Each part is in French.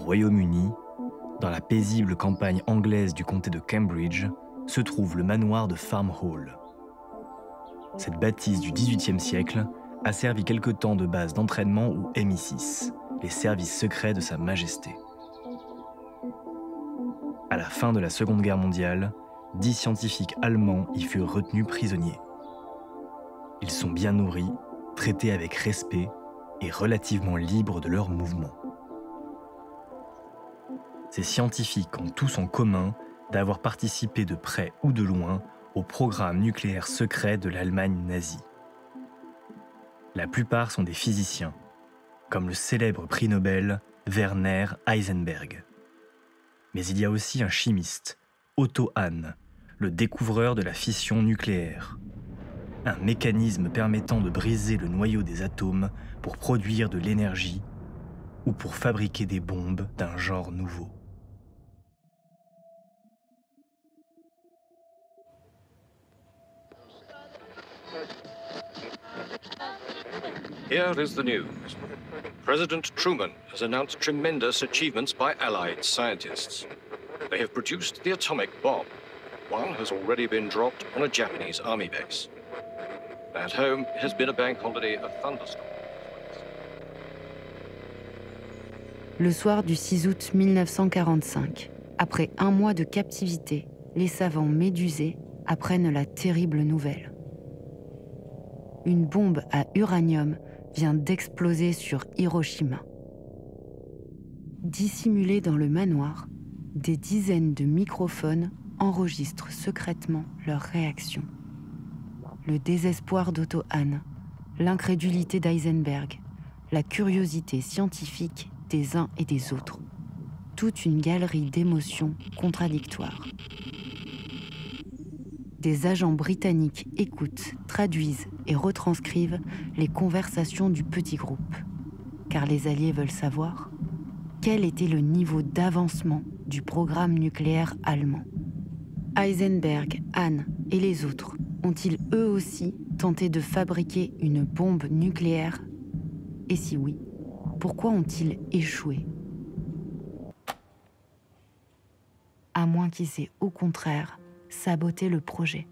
Royaume-Uni, dans la paisible campagne anglaise du comté de Cambridge, se trouve le manoir de Farm Hall. Cette bâtisse du XVIIIe siècle a servi quelque temps de base d'entraînement au MI6, les services secrets de Sa Majesté. À la fin de la Seconde Guerre mondiale, 10 scientifiques allemands y furent retenus prisonniers. Ils sont bien nourris, traités avec respect et relativement libres de leurs mouvements. Ces scientifiques ont tous en commun d'avoir participé de près ou de loin au programme nucléaire secret de l'Allemagne nazie. La plupart sont des physiciens, comme le célèbre prix Nobel Werner Heisenberg. Mais il y a aussi un chimiste, Otto Hahn, le découvreur de la fission nucléaire. Un mécanisme permettant de briser le noyau des atomes pour produire de l'énergie ou pour fabriquer des bombes d'un genre nouveau. Here is the news. President Truman has announced tremendous achievements by Allied scientists. They have produced the atomic bomb. One has already been dropped on a Japanese army base. At home, it has been a bank holiday of thunderstorms. Le soir du 6 août 1945, après un mois de captivité, les savants médusés apprennent la terrible nouvelle. Une bombe à uranium vient d'exploser sur Hiroshima. Dissimulés dans le manoir, des dizaines de microphones enregistrent secrètement leurs réactions. Le désespoir d'Otto Hahn, l'incrédulité d'Heisenberg, la curiosité scientifique des uns et des autres. Toute une galerie d'émotions contradictoires. Des agents britanniques écoutent, traduisent et retranscrivent les conversations du petit groupe. Car les Alliés veulent savoir quel était le niveau d'avancement du programme nucléaire allemand. Heisenberg, Hahn et les autres ont-ils eux aussi tenté de fabriquer une bombe nucléaire? Et si oui, pourquoi ont-ils échoué? À moins qu'ils aient au contraire saboté le projet.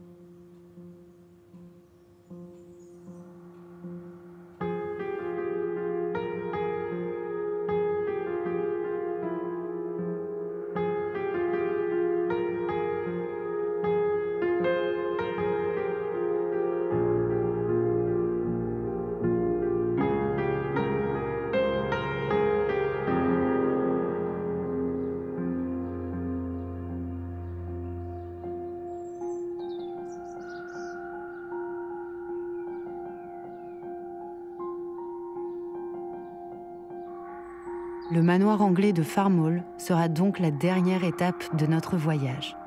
Le manoir anglais de Farm Hall sera donc la dernière étape de notre voyage.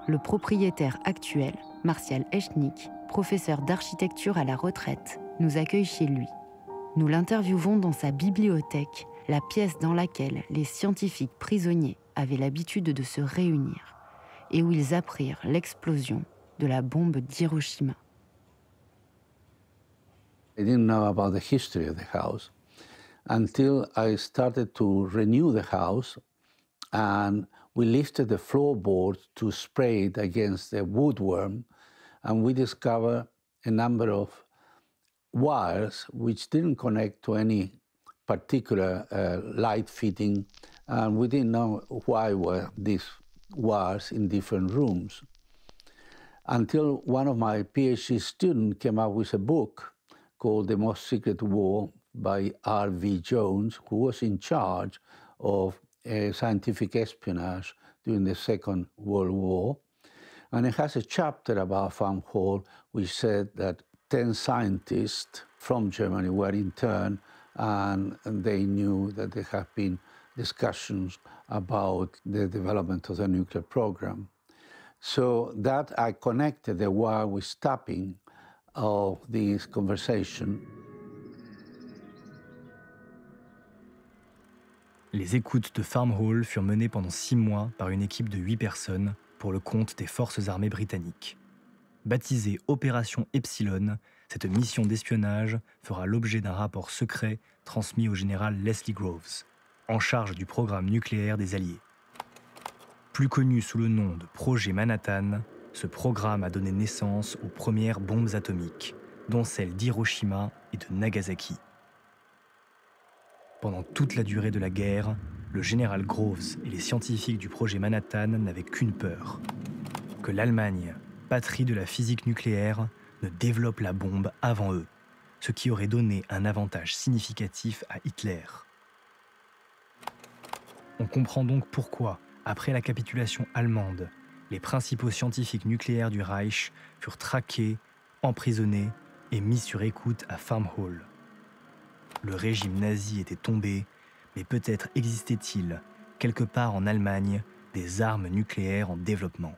Le propriétaire actuel, Martial Echnik, professeur d'architecture à la retraite, nous accueille chez lui. Nous l'interviewons dans sa bibliothèque, la pièce dans laquelle les scientifiques prisonniers avaient l'habitude de se réunir et où ils apprirent l'explosion de la bombe d'Hiroshima. I didn't know about the history of the house until I started to renew the house, and we lifted the floorboards to spray it against the woodworm, and we discovered a number of wires which didn't connect to any particular light fitting, and we didn't know why were these wires in different rooms. Until one of my PhD students came up with a book called The Most Secret War by R.V. Jones, who was in charge of scientific espionage during the Second World War. And it has a chapter about Farm Hall which said that 10 scientists from Germany were interned, and they knew that there have been discussions about the development of the nuclear program. So that I connected the wire with tapping of this conversation. Les écoutes de Farm Hall furent menées pendant 6 mois par une équipe de 8 personnes pour le compte des forces armées britanniques. Baptisée Opération Epsilon, cette mission d'espionnage fera l'objet d'un rapport secret transmis au général Leslie Groves. en charge du programme nucléaire des Alliés. Plus connu sous le nom de Projet Manhattan, ce programme a donné naissance aux premières bombes atomiques, dont celles d'Hiroshima et de Nagasaki. Pendant toute la durée de la guerre, le général Groves et les scientifiques du projet Manhattan n'avaient qu'une peur, que l'Allemagne, patrie de la physique nucléaire, ne développe la bombe avant eux, ce qui aurait donné un avantage significatif à Hitler. On comprend donc pourquoi, après la capitulation allemande, les principaux scientifiques nucléaires du Reich furent traqués, emprisonnés et mis sur écoute à Farmhall. Le régime nazi était tombé, mais peut-être existait-il, quelque part en Allemagne, des armes nucléaires en développement.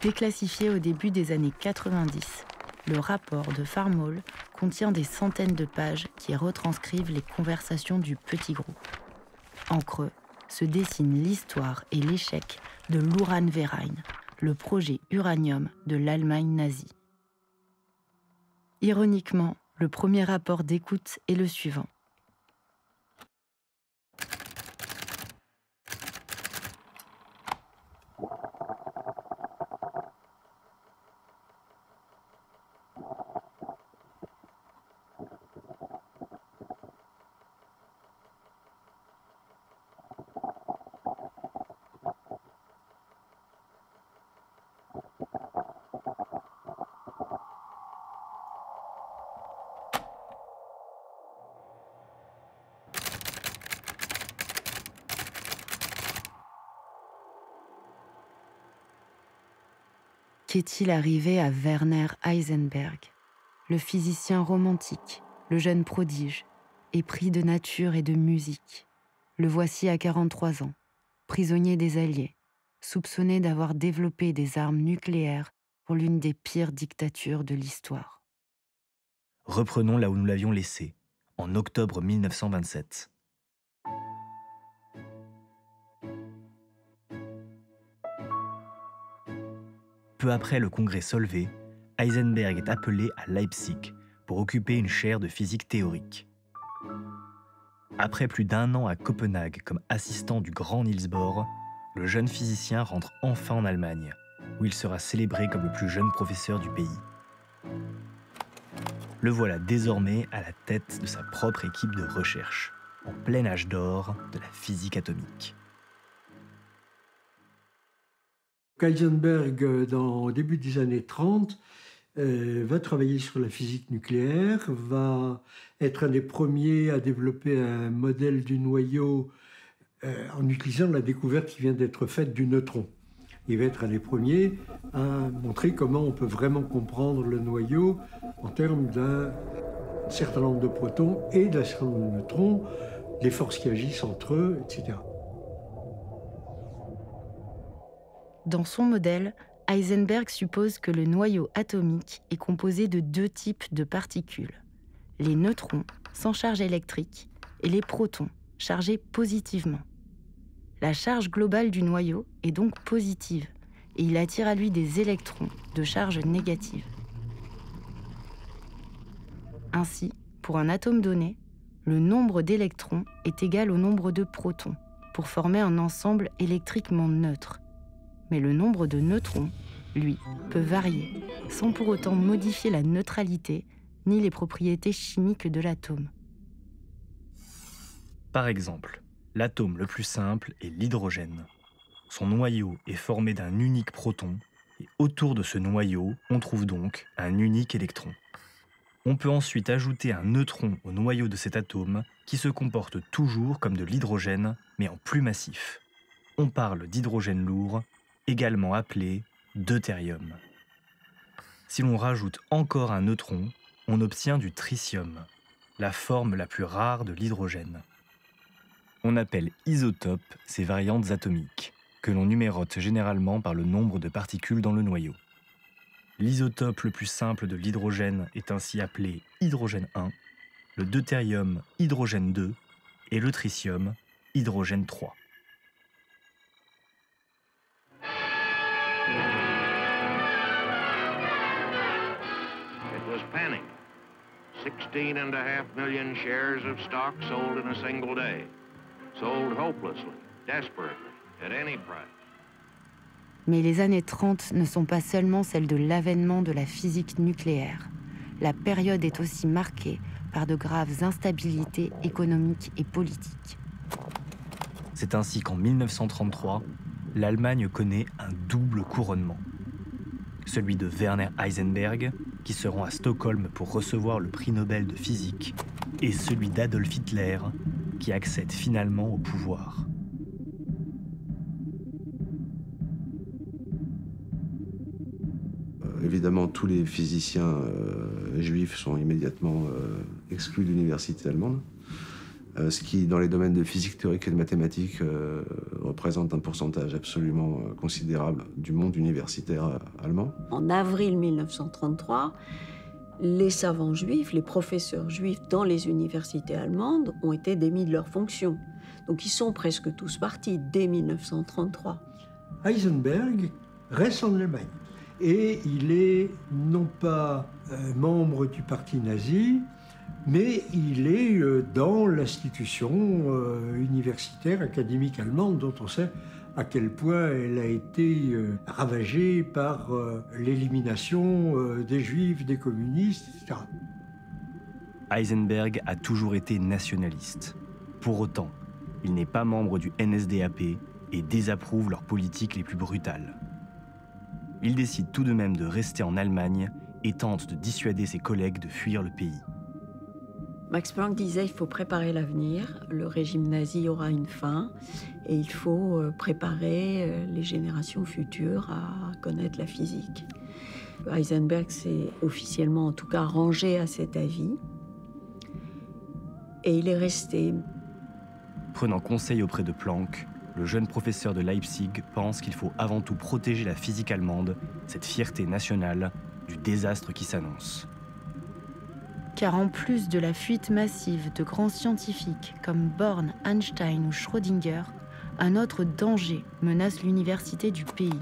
Déclassifié au début des années 90, le rapport de Farmhall contient des centaines de pages qui retranscrivent les conversations du petit groupe. En creux se dessine l'histoire et l'échec de l'Uranverein, le projet uranium de l'Allemagne nazie. Ironiquement, le premier rapport d'écoute est le suivant. Qu'est-il arrivé à Werner Heisenberg, le physicien romantique, le jeune prodige, épris de nature et de musique? Le voici à 43 ans, prisonnier des Alliés, soupçonné d'avoir développé des armes nucléaires pour l'une des pires dictatures de l'histoire. Reprenons là où nous l'avions laissé, en octobre 1927. Peu après le congrès Solvay, Heisenberg est appelé à Leipzig pour occuper une chaire de physique théorique. Après plus d'1 an à Copenhague comme assistant du grand Niels Bohr, le jeune physicien rentre enfin en Allemagne, où il sera célébré comme le plus jeune professeur du pays. Le voilà désormais à la tête de sa propre équipe de recherche, en plein âge d'or de la physique atomique. Heisenberg, au début des années 30, va travailler sur la physique nucléaire, va être un des premiers à développer un modèle du noyau en utilisant la découverte qui vient d'être faite du neutron. Il va être un des premiers à montrer comment on peut vraiment comprendre le noyau en termes d'un certain nombre de protons et d'un certain nombre de neutrons, les forces qui agissent entre eux, etc. Dans son modèle, Heisenberg suppose que le noyau atomique est composé de 2 types de particules, les neutrons sans charge électrique et les protons chargés positivement. La charge globale du noyau est donc positive et il attire à lui des électrons de charge négative. Ainsi, pour un atome donné, le nombre d'électrons est égal au nombre de protons pour former un ensemble électriquement neutre. Mais le nombre de neutrons, lui, peut varier, sans pour autant modifier la neutralité ni les propriétés chimiques de l'atome. Par exemple, l'atome le plus simple est l'hydrogène. Son noyau est formé d'un unique proton, et autour de ce noyau, on trouve donc un unique électron. On peut ensuite ajouter un neutron au noyau de cet atome, qui se comporte toujours comme de l'hydrogène, mais en plus massif. On parle d'hydrogène lourd, également appelé deutérium. Si l'on rajoute encore un neutron, on obtient du tritium, la forme la plus rare de l'hydrogène. On appelle isotopes ces variantes atomiques, que l'on numérote généralement par le nombre de particules dans le noyau. L'isotope le plus simple de l'hydrogène est ainsi appelé hydrogène 1, le deutérium hydrogène 2 et le tritium hydrogène 3. 16.5 million shares of stock sold in a single day. Sold hopelessly, desperately, at any price. Mais les années 30 ne sont pas seulement celles de l'avènement de la physique nucléaire. La période est aussi marquée par de graves instabilités économiques et politiques. C'est ainsi qu'en 1933, l'Allemagne connaît un double couronnement. Celui de Werner Heisenberg, qui se rend à Stockholm pour recevoir le prix Nobel de physique, et celui d'Adolf Hitler, qui accède finalement au pouvoir. Évidemment, tous les physiciens juifs sont immédiatement exclus de l'université allemande, ce qui, dans les domaines de physique théorique et de mathématiques, représente un pourcentage absolument considérable du monde universitaire allemand. En avril 1933, les savants juifs, les professeurs juifs dans les universités allemandes ont été démis de leurs fonctions. Donc ils sont presque tous partis dès 1933. Heisenberg reste en Allemagne. Et il est non pas membre du parti nazi, mais il est dans l'institution universitaire, académique allemande, dont on sait à quel point elle a été ravagée par l'élimination des juifs, des communistes, etc. Heisenberg a toujours été nationaliste. Pour autant, il n'est pas membre du NSDAP et désapprouve leurs politiques les plus brutales. Il décide tout de même de rester en Allemagne et tente de dissuader ses collègues de fuir le pays. Max Planck disait qu'il faut préparer l'avenir, le régime nazi aura une fin et il faut préparer les générations futures à connaître la physique. Heisenberg s'est officiellement en tout cas rangé à cet avis et il est resté. Prenant conseil auprès de Planck, le jeune professeur de Leipzig pense qu'il faut avant tout protéger la physique allemande, cette fierté nationale, du désastre qui s'annonce. Car en plus de la fuite massive de grands scientifiques comme Born, Einstein ou Schrödinger, un autre danger menace l'université du pays.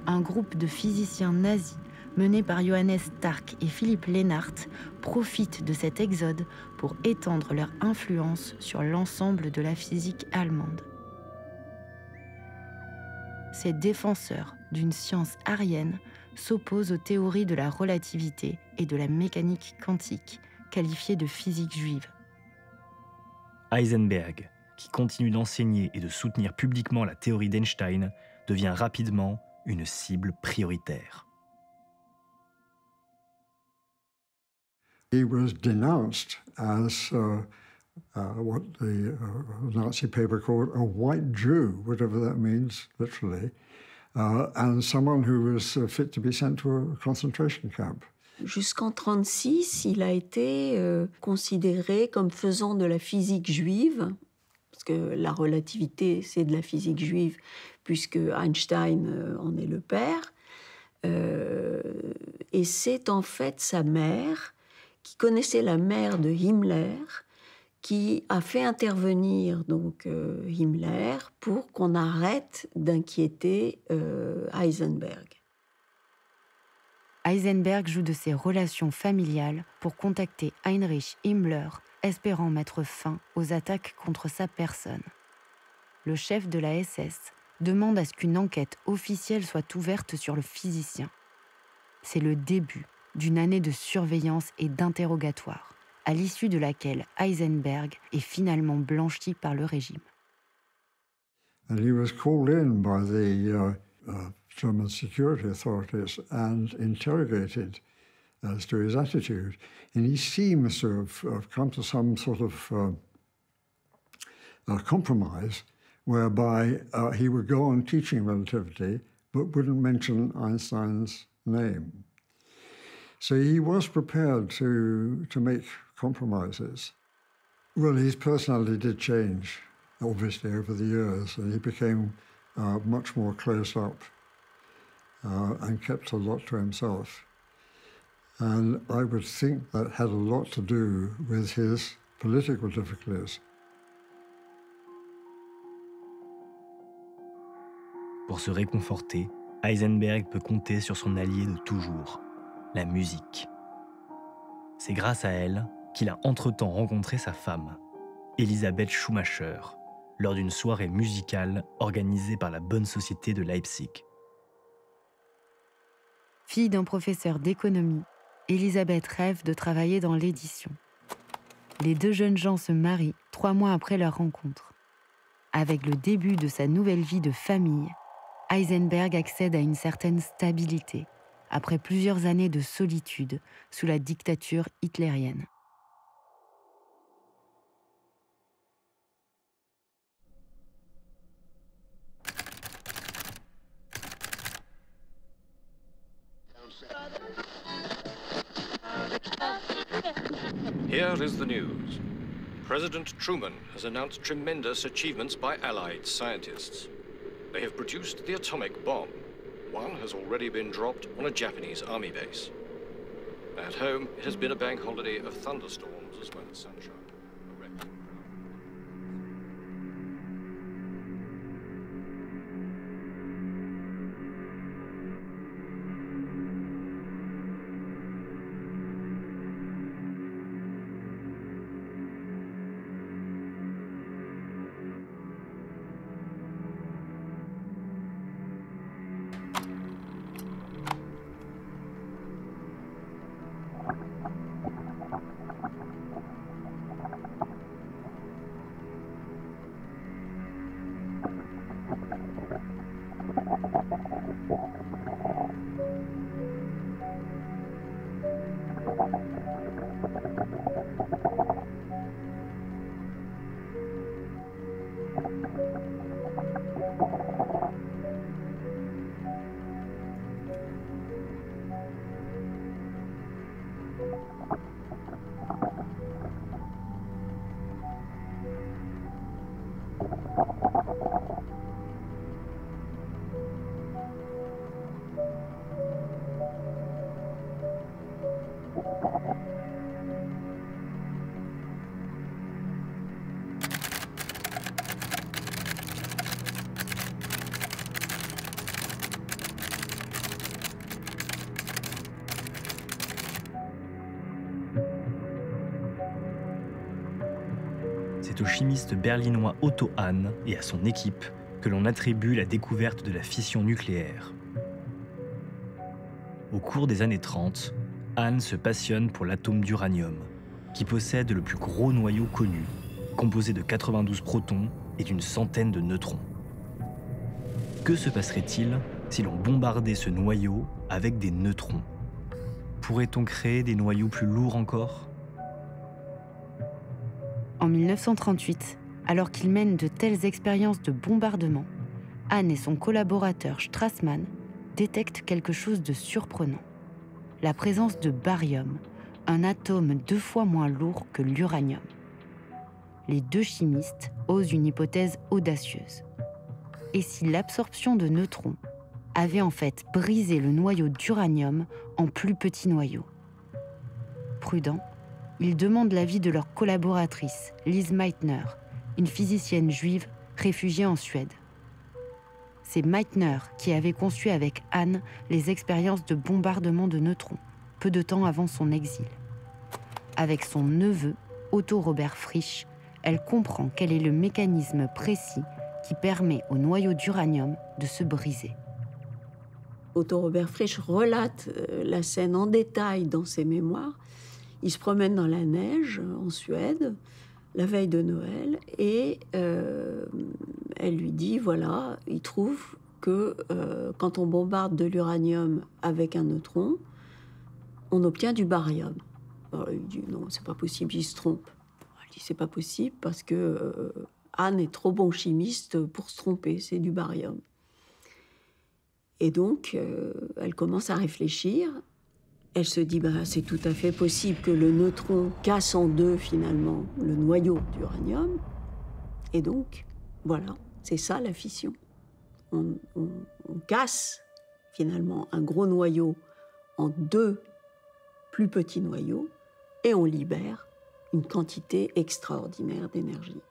Un groupe de physiciens nazis mené par Johannes Stark et Philipp Lenard profite de cet exode pour étendre leur influence sur l'ensemble de la physique allemande. Ces défenseurs d'une science aryenne s'opposent aux théories de la relativité et de la mécanique quantique, qualifiées de physique juive. Heisenberg, qui continue d'enseigner et de soutenir publiquement la théorie d'Einstein, devient rapidement une cible prioritaire. He was denounced as what the Nazi paper called a white Jew, whatever that means, literally, and someone who was fit to be sent to a concentration camp. Jusqu'en 1936, il a été considéré comme faisant de la physique juive, parce que la relativité, c'est de la physique juive, puisque Einstein en est le père. Et c'est en fait sa mère, qui connaissait la mère de Himmler, qui a fait intervenir donc Himmler pour qu'on arrête d'inquiéter Heisenberg. Heisenberg joue de ses relations familiales pour contacter Heinrich Himmler, espérant mettre fin aux attaques contre sa personne. Le chef de la SS demande à ce qu'une enquête officielle soit ouverte sur le physicien. C'est le début d'une année de surveillance et d'interrogatoire, à l'issue de laquelle Heisenberg est finalement blanchi par le régime. And he was called in by the German security authorities and interrogated as to his attitude. And he seems to have come to some sort of compromise whereby he would go on teaching relativity but wouldn't mention Einstein's name. So he was prepared to make compromises. Well, his personality did change, obviously, over the years, and he became much more close up and kept a lot to himself. And I would think that had a lot to do with his political difficulties. Pour se réconforter, Heisenberg peut compter sur son allié de toujours, la musique. C'est grâce à elle qu'il a entre-temps rencontré sa femme, Elisabeth Schumacher, lors d'une soirée musicale organisée par la Bonne Société de Leipzig. Fille d'un professeur d'économie, Elisabeth rêve de travailler dans l'édition. Les deux jeunes gens se marient 3 mois après leur rencontre. Avec le début de sa nouvelle vie de famille, Heisenberg accède à une certaine stabilité, après plusieurs années de solitude sous la dictature hitlérienne. Here is the news. President Truman has announced tremendous achievements by Allied scientists. They have produced the atomic bomb. One has already been dropped on a Japanese army base. At home, it has been a bank holiday of thunderstorms as well as sunshine. C'est au chimiste berlinois Otto Hahn et à son équipe que l'on attribue la découverte de la fission nucléaire. Au cours des années 30, Hahn se passionne pour l'atome d'uranium, qui possède le plus gros noyau connu, composé de 92 protons et d'une centaine de neutrons. Que se passerait-il si l'on bombardait ce noyau avec des neutrons? Pourrait-on créer des noyaux plus lourds encore? En 1938, alors qu'il mène de telles expériences de bombardement, Hahn et son collaborateur Strassmann détectent quelque chose de surprenant. La présence de barium, un atome 2 fois moins lourd que l'uranium. Les deux chimistes osent une hypothèse audacieuse. Et si l'absorption de neutrons avait en fait brisé le noyau d'uranium en plus petits noyaux? Prudents, ils demandent l'avis de leur collaboratrice, Lise Meitner, une physicienne juive réfugiée en Suède. C'est Meitner qui avait conçu avec Hahn les expériences de bombardement de neutrons, peu de temps avant son exil. Avec son neveu, Otto Robert Frisch, elle comprend quel est le mécanisme précis qui permet au noyau d'uranium de se briser. Otto Robert Frisch relate la scène en détail dans ses mémoires. Il se promène dans la neige en Suède, la veille de Noël, et elle lui dit, voilà, il trouve que quand on bombarde de l'uranium avec un neutron, on obtient du barium. Alors il dit, non, c'est pas possible, il se trompe. Elle dit, c'est pas possible parce que Hahn est trop bon chimiste pour se tromper, c'est du barium. Et donc, elle commence à réfléchir. Elle se dit, c'est tout à fait possible que le neutron casse en deux, finalement, le noyau d'uranium. Et donc, voilà, c'est ça la fission. On casse, finalement, un gros noyau en 2 plus petits noyaux et on libère une quantité extraordinaire d'énergie.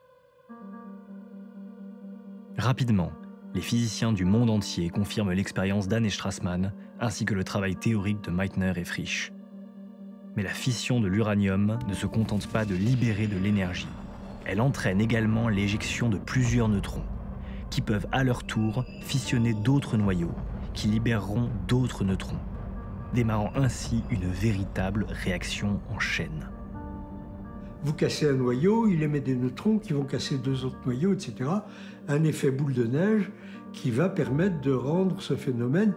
Rapidement, les physiciens du monde entier confirment l'expérience d'Hahn et Strassmann, ainsi que le travail théorique de Meitner et Frisch. Mais la fission de l'uranium ne se contente pas de libérer de l'énergie. Elle entraîne également l'éjection de plusieurs neutrons, qui peuvent à leur tour fissionner d'autres noyaux, qui libéreront d'autres neutrons, démarrant ainsi une véritable réaction en chaîne. Vous cassez un noyau, il émet des neutrons qui vont casser 2 autres noyaux, etc. Un effet boule de neige qui va permettre de rendre ce phénomène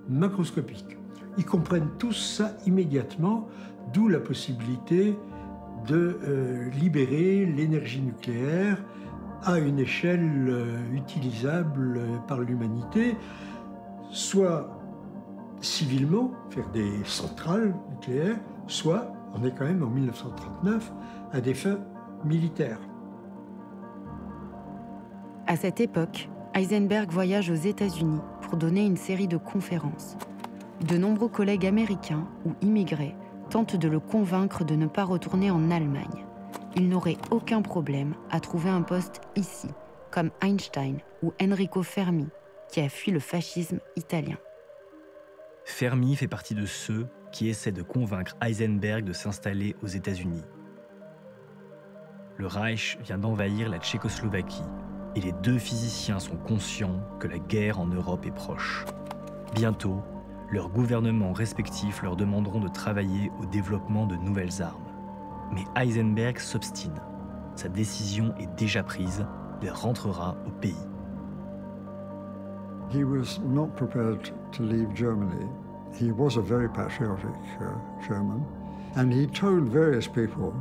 macroscopique. Ils comprennent tous ça immédiatement, d'où la possibilité de libérer l'énergie nucléaire à une échelle utilisable par l'humanité, soit civilement, faire des centrales nucléaires, soit, on est quand même en 1939, à des fins militaires. À cette époque, Heisenberg voyage aux États-Unis pour donner une série de conférences. De nombreux collègues américains ou immigrés tentent de le convaincre de ne pas retourner en Allemagne. Il n'aurait aucun problème à trouver un poste ici, comme Einstein ou Enrico Fermi, qui a fui le fascisme italien. Fermi fait partie de ceux qui essaient de convaincre Heisenberg de s'installer aux États-Unis. Le Reich vient d'envahir la Tchécoslovaquie et les 2 physiciens sont conscients que la guerre en Europe est proche. Bientôt, leurs gouvernements respectifs leur demanderont de travailler au développement de nouvelles armes. Mais Heisenberg s'obstine. Sa décision est déjà prise, il rentrera au pays. He was not prepared to leave Germany. He was a very patriotic German, and he told various people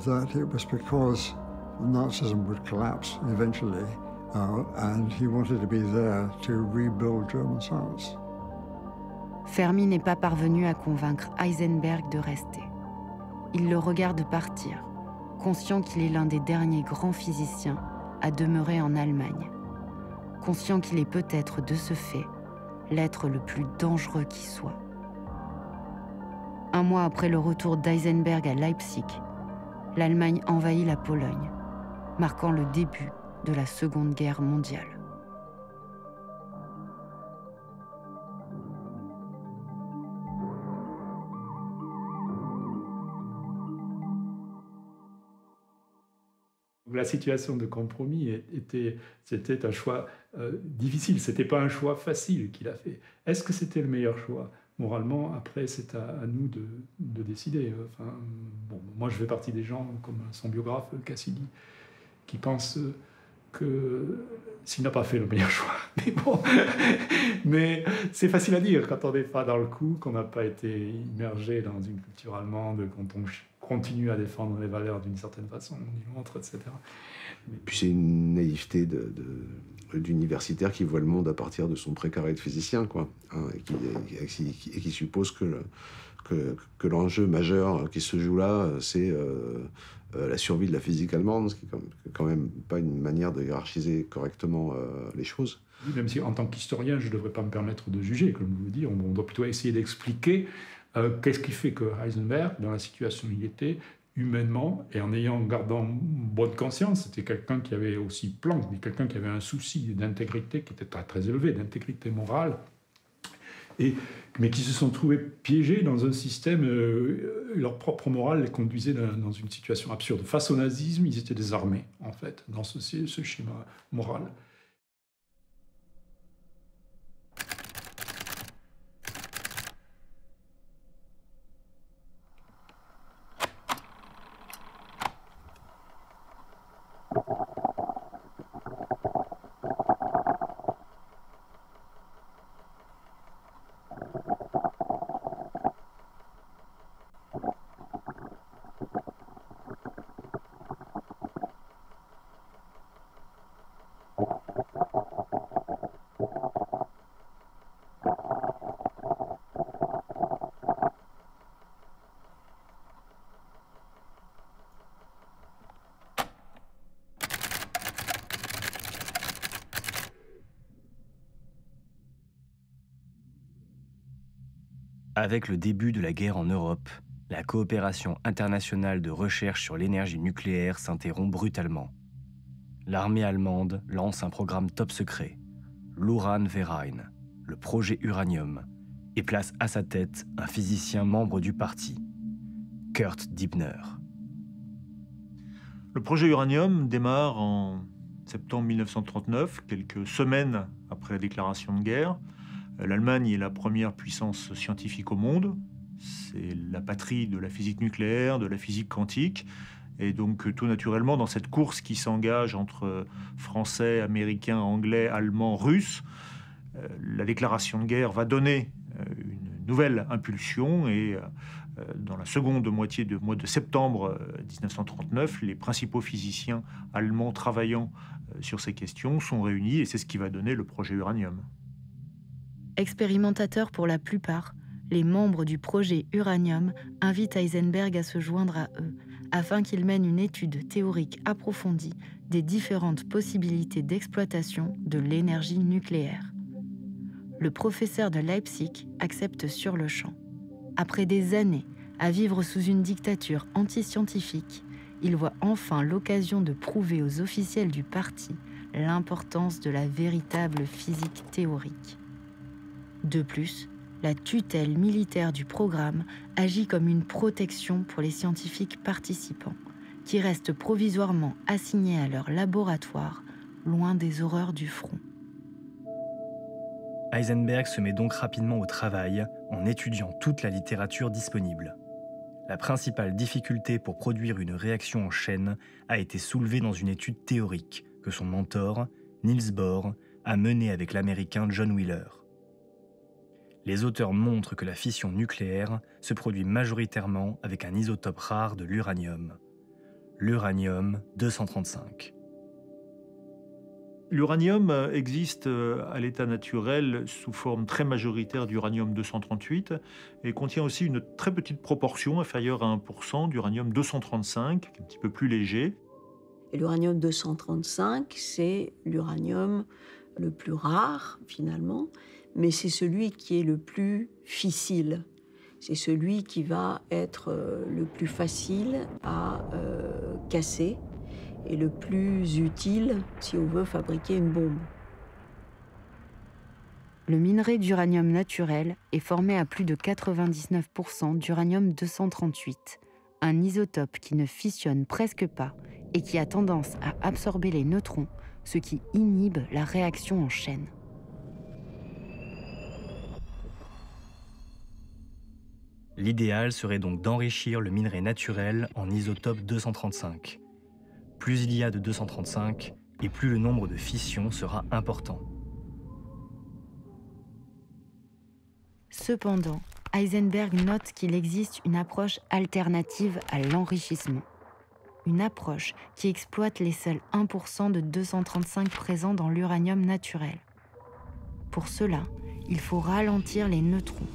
that it was because Nazism would collapse eventually, and he wanted to be there to rebuild German science. Fermi n'est pas parvenu à convaincre Heisenberg de rester. Il le regarde partir, conscient qu'il est l'un des derniers grands physiciens à demeurer en Allemagne, conscient qu'il est peut-être de ce fait l'être le plus dangereux qui soit. Un mois après le retour d'Heisenberg à Leipzig, l'Allemagne envahit la Pologne, marquant le début de la Seconde Guerre mondiale. La situation de compromis c'était un choix difficile, c'était pas un choix facile qu'il a fait. Est-ce que c'était le meilleur choix ? Moralement, après, c'est à nous de décider. Enfin, bon, moi, je fais partie des gens, comme son biographe Cassidy, qui pensent que s'il n'a pas fait le meilleur choix. Mais bon, mais c'est facile à dire quand on n'est pas dans le coup, qu'on n'a pas été immergé dans une culture allemande, quand on continue à défendre les valeurs d'une certaine façon, d'une autre, etc. Et puis c'est une naïveté d'universitaire qui voit le monde à partir de son précaré de physicien, quoi, hein, et qui suppose que l'enjeu majeur qui se joue là, c'est la survie de la physique allemande, ce qui est quand même pas une manière de hiérarchiser correctement les choses. Même si, en tant qu'historien, je ne devrais pas me permettre de juger, comme je vous le dis, on doit plutôt essayer d'expliquer qu'est-ce qui fait que Heisenberg, dans la situation où il était, humainement, et en gardant bonne conscience, c'était quelqu'un qui avait aussi Planck, mais quelqu'un qui avait un souci d'intégrité qui était très, très élevé, d'intégrité morale, mais qui se sont trouvés piégés dans un système, leur propre morale les conduisait dans une situation absurde. Face au nazisme, ils étaient désarmés, en fait, dans ce schéma moral. Avec le début de la guerre en Europe, la coopération internationale de recherche sur l'énergie nucléaire s'interrompt brutalement. L'armée allemande lance un programme top secret, l'Uranverein, le projet uranium, et place à sa tête un physicien membre du parti, Kurt Dibner. Le projet Uranium démarre en septembre 1939, quelques semaines après la déclaration de guerre. L'Allemagne est la première puissance scientifique au monde. C'est la patrie de la physique nucléaire, de la physique quantique. Et donc, tout naturellement, dans cette course qui s'engage entre Français, Américains, Anglais, Allemands, Russes, la déclaration de guerre va donner une nouvelle impulsion et dans la seconde moitié du mois de septembre 1939, les principaux physiciens allemands travaillant sur ces questions sont réunis et c'est ce qui va donner le projet Uranium. Expérimentateurs pour la plupart, les membres du projet Uranium invitent Heisenberg à se joindre à eux afin qu'il mène une étude théorique approfondie des différentes possibilités d'exploitation de l'énergie nucléaire. Le professeur de Leipzig accepte sur le champ. Après des années à vivre sous une dictature anti-scientifique, il voit enfin l'occasion de prouver aux officiels du parti l'importance de la véritable physique théorique. De plus, la tutelle militaire du programme agit comme une protection pour les scientifiques participants, qui restent provisoirement assignés à leur laboratoire, loin des horreurs du front. Heisenberg se met donc rapidement au travail en étudiant toute la littérature disponible. La principale difficulté pour produire une réaction en chaîne a été soulevée dans une étude théorique que son mentor, Niels Bohr, a menée avec l'Américain John Wheeler. Les auteurs montrent que la fission nucléaire se produit majoritairement avec un isotope rare de l'uranium, l'uranium-235. L'uranium existe à l'état naturel sous forme très majoritaire d'uranium-238 et contient aussi une très petite proportion, inférieure à 1%, d'uranium-235, qui est un petit peu plus léger. Et l'uranium-235, c'est l'uranium le plus rare, finalement, mais c'est celui qui est le plus fissile. C'est celui qui va être le plus facile à casser et le plus utile si on veut fabriquer une bombe. Le minerai d'uranium naturel est formé à plus de 99% d'uranium-238, un isotope qui ne fissionne presque pas et qui a tendance à absorber les neutrons, ce qui inhibe la réaction en chaîne. L'idéal serait donc d'enrichir le minerai naturel en isotope 235. Plus il y a de 235, et plus le nombre de fissions sera important. Cependant, Heisenberg note qu'il existe une approche alternative à l'enrichissement. Une approche qui exploite les seuls 1% de 235 présents dans l'uranium naturel. Pour cela, il faut ralentir les neutrons,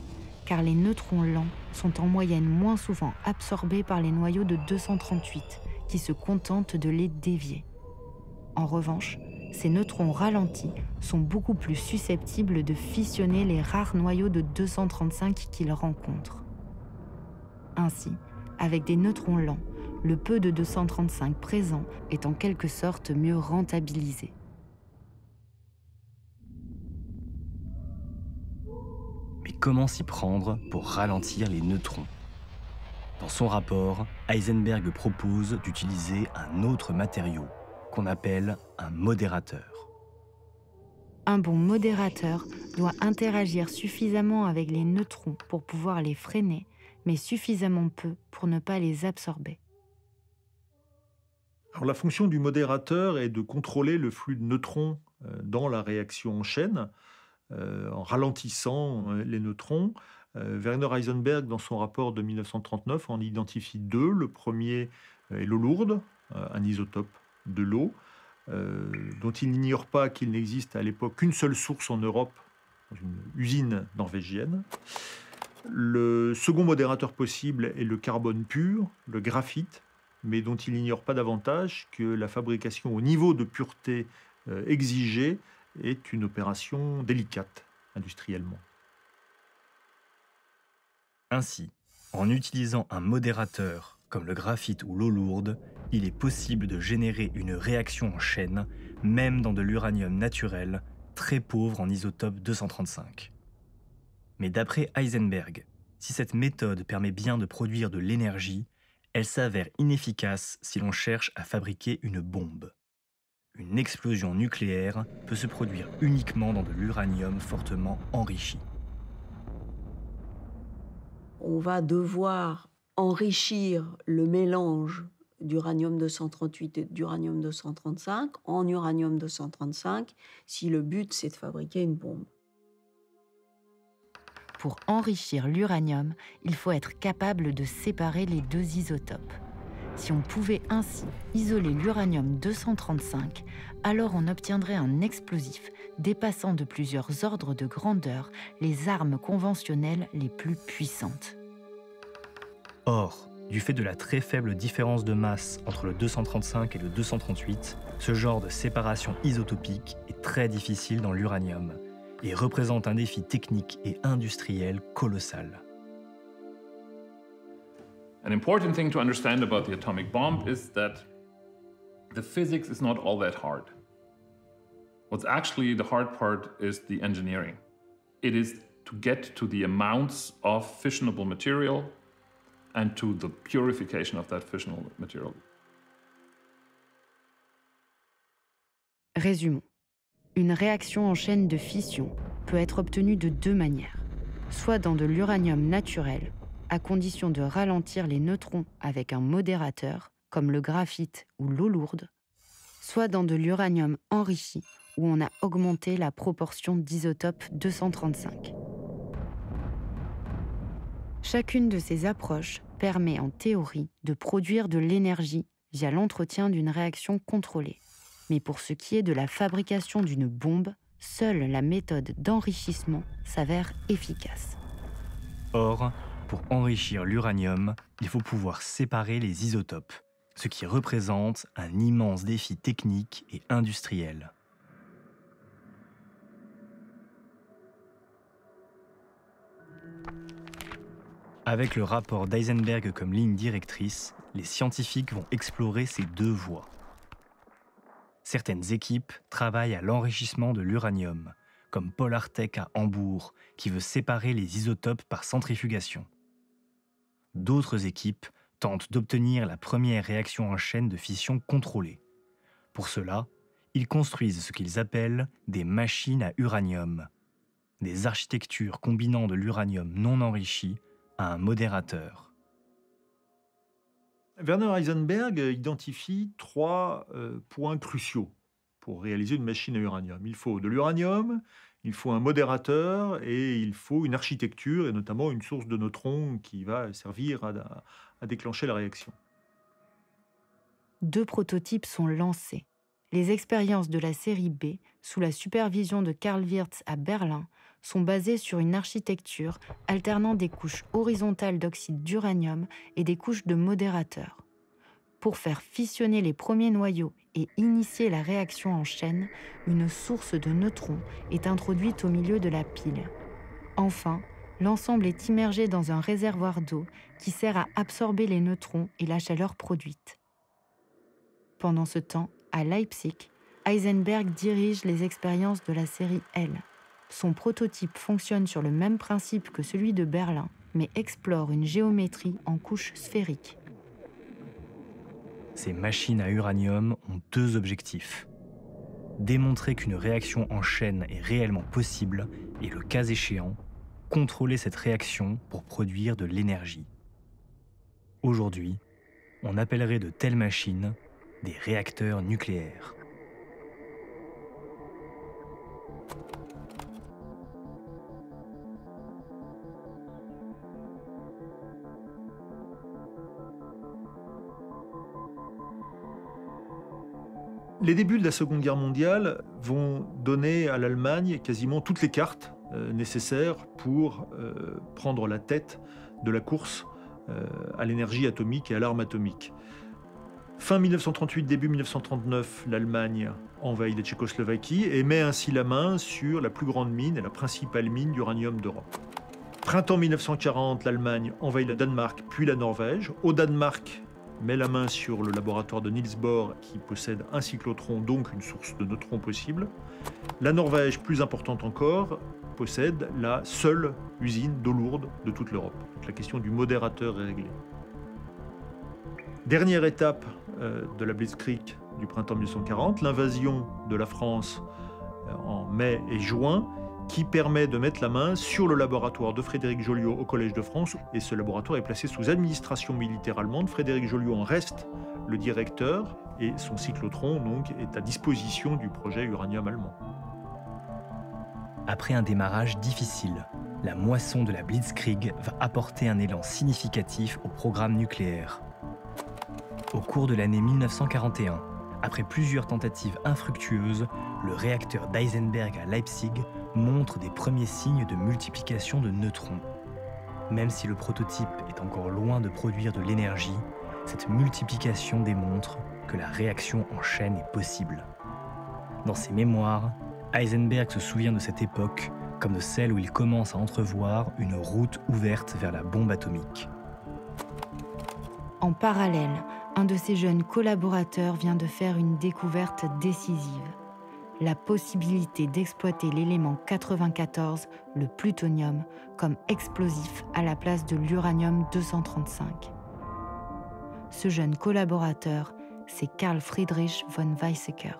car les neutrons lents sont en moyenne moins souvent absorbés par les noyaux de 238, qui se contentent de les dévier. En revanche, ces neutrons ralentis sont beaucoup plus susceptibles de fissionner les rares noyaux de 235 qu'ils rencontrent. Ainsi, avec des neutrons lents, le peu de 235 présent est en quelque sorte mieux rentabilisé. Mais comment s'y prendre pour ralentir les neutrons ? Dans son rapport, Heisenberg propose d'utiliser un autre matériau qu'on appelle un modérateur. Un bon modérateur doit interagir suffisamment avec les neutrons pour pouvoir les freiner, mais suffisamment peu pour ne pas les absorber. Alors, la fonction du modérateur est de contrôler le flux de neutrons dans la réaction en chaîne, en ralentissant les neutrons. Werner Heisenberg, dans son rapport de 1939, en identifie deux. Le premier est l'eau lourde, un isotope de l'eau, dont il n'ignore pas qu'il n'existe à l'époque qu'une seule source en Europe, dans une usine norvégienne. Le second modérateur possible est le carbone pur, le graphite, mais dont il n'ignore pas davantage que la fabrication au niveau de pureté exigé est une opération délicate industriellement. Ainsi, en utilisant un modérateur comme le graphite ou l'eau lourde, il est possible de générer une réaction en chaîne, même dans de l'uranium naturel, très pauvre en isotope 235. Mais d'après Heisenberg, Si cette méthode permet bien de produire de l'énergie, elle s'avère inefficace si l'on cherche à fabriquer une bombe. Une explosion nucléaire peut se produire uniquement dans de l'uranium fortement enrichi. On va devoir enrichir le mélange d'uranium-238 et d'uranium-235 en uranium-235 si le but c'est de fabriquer une bombe. Pour enrichir l'uranium, il faut être capable de séparer les deux isotopes. Si on pouvait ainsi isoler l'uranium-235, alors on obtiendrait un explosif dépassant de plusieurs ordres de grandeur les armes conventionnelles les plus puissantes. Or, du fait de la très faible différence de masse entre le 235 et le 238, ce genre de séparation isotopique est très difficile dans l'uranium et représente un défi technique et industriel colossal. An important thing to understand about the atomic bomb is that the physics is not all that hard. What's actually the hard part is the engineering. It is to get to the amounts of fissionable material and to the purification of that fissionable material. Résumons. Une réaction en chaîne de fission peut être obtenue de deux manières, soit dans de l'uranium naturel, à condition de ralentir les neutrons avec un modérateur, comme le graphite ou l'eau lourde, soit dans de l'uranium enrichi, où on a augmenté la proportion d'isotope 235. Chacune de ces approches permet en théorie de produire de l'énergie via l'entretien d'une réaction contrôlée. Mais pour ce qui est de la fabrication d'une bombe, seule la méthode d'enrichissement s'avère efficace. Or, pour enrichir l'uranium, il faut pouvoir séparer les isotopes, ce qui représente un immense défi technique et industriel. Avec le rapport d'Heisenberg comme ligne directrice, les scientifiques vont explorer ces deux voies. Certaines équipes travaillent à l'enrichissement de l'uranium, comme Polartec à Hambourg, qui veut séparer les isotopes par centrifugation. D'autres équipes tentent d'obtenir la première réaction en chaîne de fission contrôlée. Pour cela, ils construisent ce qu'ils appellent des machines à uranium, des architectures combinant de l'uranium non enrichi à un modérateur. Werner Heisenberg identifie trois points cruciaux pour réaliser une machine à uranium. Il faut de l'uranium, il faut un modérateur et il faut une architecture et notamment une source de neutrons qui va servir à déclencher la réaction. Deux prototypes sont lancés. Les expériences de la série B, sous la supervision de Carl Wirtz à Berlin, sont basées sur une architecture alternant des couches horizontales d'oxyde d'uranium et des couches de modérateurs. Pour faire fissionner les premiers noyaux et initier la réaction en chaîne, une source de neutrons est introduite au milieu de la pile. Enfin, l'ensemble est immergé dans un réservoir d'eau qui sert à absorber les neutrons et la chaleur produite. Pendant ce temps, à Leipzig, Heisenberg dirige les expériences de la série L. Son prototype fonctionne sur le même principe que celui de Berlin, mais explore une géométrie en couche sphérique. Ces machines à uranium ont deux objectifs. Démontrer qu'une réaction en chaîne est réellement possible et, le cas échéant, contrôler cette réaction pour produire de l'énergie. Aujourd'hui, on appellerait de telles machines des réacteurs nucléaires. Les débuts de la Seconde Guerre mondiale vont donner à l'Allemagne quasiment toutes les cartes nécessaires pour prendre la tête de la course à l'énergie atomique et à l'arme atomique. Fin 1938, début 1939, l'Allemagne envahit la Tchécoslovaquie et met ainsi la main sur la plus grande mine et la principale mine d'uranium d'Europe. Printemps 1940, l'Allemagne envahit le Danemark puis la Norvège. Au Danemark, met la main sur le laboratoire de Niels Bohr qui possède un cyclotron, donc une source de neutrons possible. La Norvège, plus importante encore, possède la seule usine d'eau lourde de toute l'Europe. La question du modérateur est réglée. Dernière étape de la Blitzkrieg du printemps 1940, l'invasion de la France en mai et juin, qui permet de mettre la main sur le laboratoire de Frédéric Joliot au Collège de France. Et ce laboratoire est placé sous administration militaire allemande. Frédéric Joliot en reste le directeur et son cyclotron donc, est à disposition du projet uranium allemand. Après un démarrage difficile, la moisson de la Blitzkrieg va apporter un élan significatif au programme nucléaire. Au cours de l'année 1941, après plusieurs tentatives infructueuses, le réacteur d'Eisenberg à Leipzig montre des premiers signes de multiplication de neutrons. Même si le prototype est encore loin de produire de l'énergie, cette multiplication démontre que la réaction en chaîne est possible. Dans ses mémoires, Heisenberg se souvient de cette époque comme de celle où il commence à entrevoir une route ouverte vers la bombe atomique. En parallèle, un de ses jeunes collaborateurs vient de faire une découverte décisive. La possibilité d'exploiter l'élément 94, le plutonium, comme explosif à la place de l'uranium-235. Ce jeune collaborateur, c'est Carl Friedrich von Weizsäcker.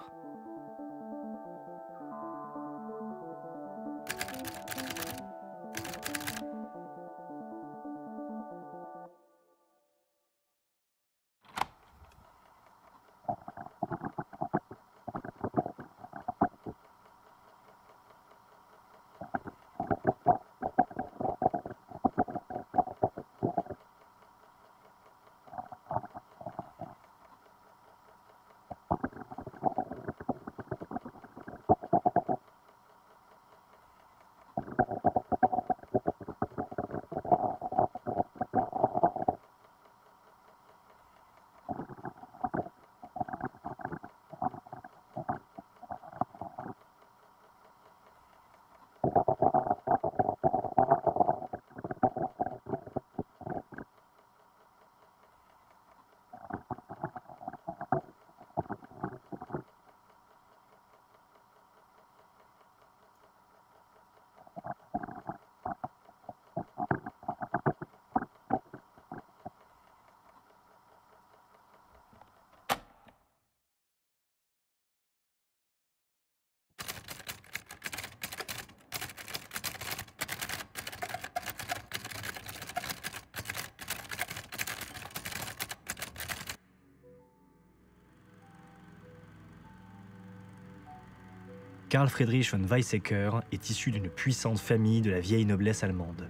Carl Friedrich von Weizsäcker est issu d'une puissante famille de la vieille noblesse allemande.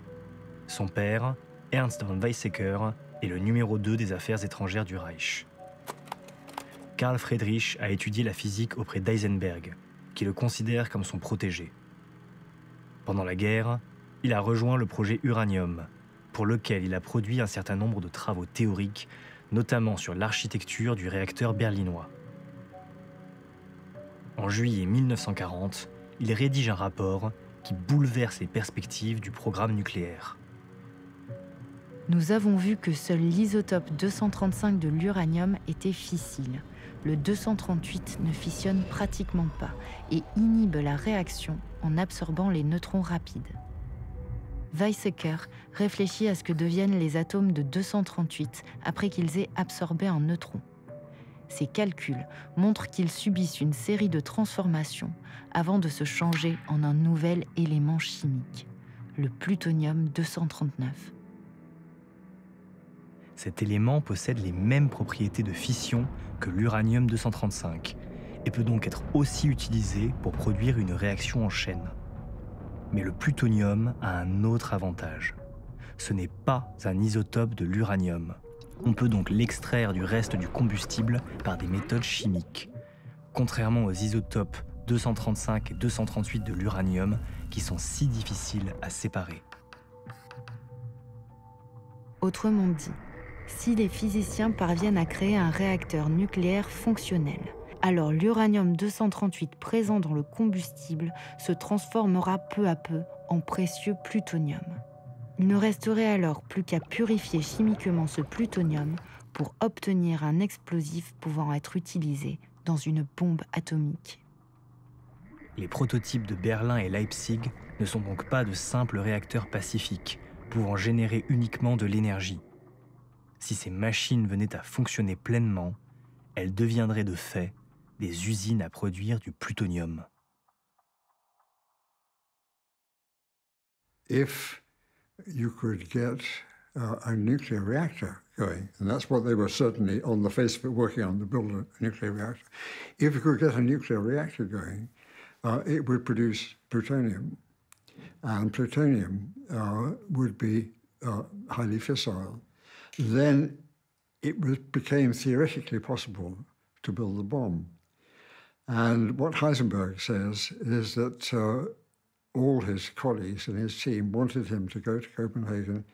Son père, Ernst von Weizsäcker, est le numéro 2 des affaires étrangères du Reich. Carl Friedrich a étudié la physique auprès d'Eisenberg, qui le considère comme son protégé. Pendant la guerre, il a rejoint le projet Uranium, pour lequel il a produit un certain nombre de travaux théoriques, notamment sur l'architecture du réacteur berlinois. En juillet 1940, il rédige un rapport qui bouleverse les perspectives du programme nucléaire. Nous avons vu que seul l'isotope 235 de l'uranium était fissile. Le 238 ne fissionne pratiquement pas et inhibe la réaction en absorbant les neutrons rapides. Weizsäcker réfléchit à ce que deviennent les atomes de 238 après qu'ils aient absorbé un neutron. Ces calculs montrent qu'ils subissent une série de transformations avant de se changer en un nouvel élément chimique, le plutonium-239. Cet élément possède les mêmes propriétés de fission que l'uranium-235 et peut donc être aussi utilisé pour produire une réaction en chaîne. Mais le plutonium a un autre avantage. Ce n'est pas un isotope de l'uranium. On peut donc l'extraire du reste du combustible par des méthodes chimiques, contrairement aux isotopes 235 et 238 de l'uranium qui sont si difficiles à séparer. Autrement dit, si les physiciens parviennent à créer un réacteur nucléaire fonctionnel, alors l'uranium-238 présent dans le combustible se transformera peu à peu en précieux plutonium. Il ne resterait alors plus qu'à purifier chimiquement ce plutonium pour obtenir un explosif pouvant être utilisé dans une bombe atomique. Les prototypes de Berlin et Leipzig ne sont donc pas de simples réacteurs pacifiques, pouvant générer uniquement de l'énergie. Si ces machines venaient à fonctionner pleinement, elles deviendraient de fait des usines à produire du plutonium. If you could get a nuclear reactor going, and that's what they were certainly on the face of it working on, to build a nuclear reactor. If you could get a nuclear reactor going, it would produce plutonium, and plutonium would be highly fissile. Then it became theoretically possible to build the bomb. And what Heisenberg says is that all his colleagues and his team wanted him to go to Copenhagen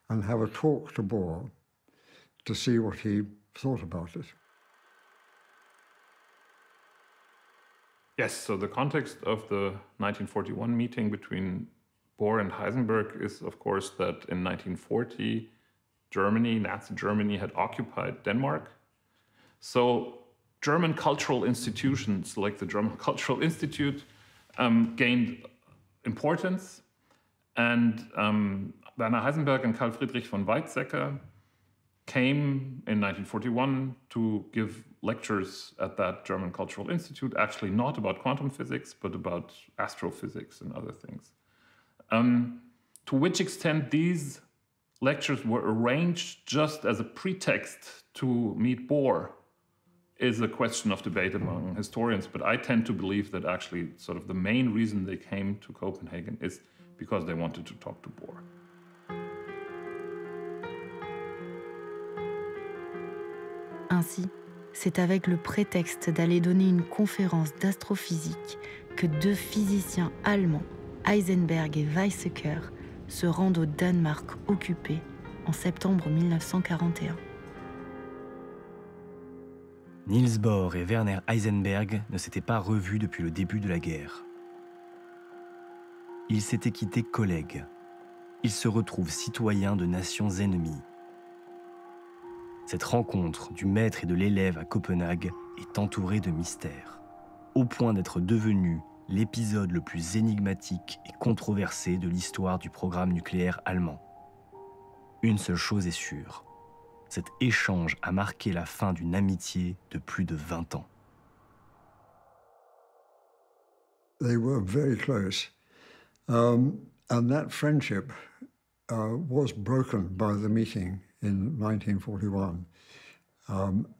and have a talk to Bohr to see what he thought about it. Yes, so the context of the 1941 meeting between Bohr and Heisenberg is, of course, that in 1940, Germany, Nazi Germany, had occupied Denmark. So German cultural institutions like the German Cultural Institute gained importance, and Werner Heisenberg and Carl Friedrich von Weizsäcker came in 1941 to give lectures at that German Cultural Institute, actually not about quantum physics, but about astrophysics and other things. To which extent these lectures were arranged just as a pretext to meet Bohr is a question of debate among historians, but I tend to believe that actually sort of the main reason they came to Copenhagen is because they wanted to talk to Bohr. Ainsi, c'est avec le prétexte d'aller donner une conférence d'astrophysique que deux physiciens allemands, Heisenberg et Weizsäcker, se rendent au Danemark occupé en septembre 1941. Niels Bohr et Werner Heisenberg ne s'étaient pas revus depuis le début de la guerre. Ils s'étaient quittés collègues. Ils se retrouvent citoyens de nations ennemies. Cette rencontre du maître et de l'élève à Copenhague est entourée de mystères, au point d'être devenue l'épisode le plus énigmatique et controversé de l'histoire du programme nucléaire allemand. Une seule chose est sûre, cet échange a marqué la fin d'une amitié de plus de 20 ans. They were very close, and that friendship was broken by the meeting in 1941.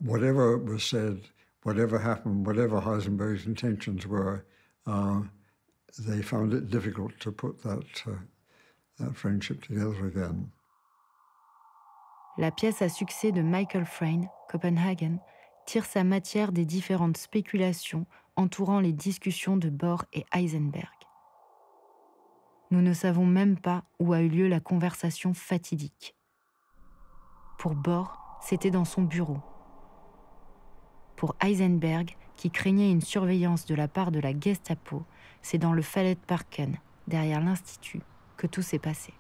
Whatever was said, whatever happened, whatever Heisenberg's intentions were, they found it difficult to put that friendship together again. La pièce à succès de Michael Frayn, Copenhagen, tire sa matière des différentes spéculations entourant les discussions de Bohr et Heisenberg. Nous ne savons même pas où a eu lieu la conversation fatidique. Pour Bohr, c'était dans son bureau. Pour Heisenberg, qui craignait une surveillance de la part de la Gestapo, c'est dans le Falletparken, derrière l'Institut, que tout s'est passé.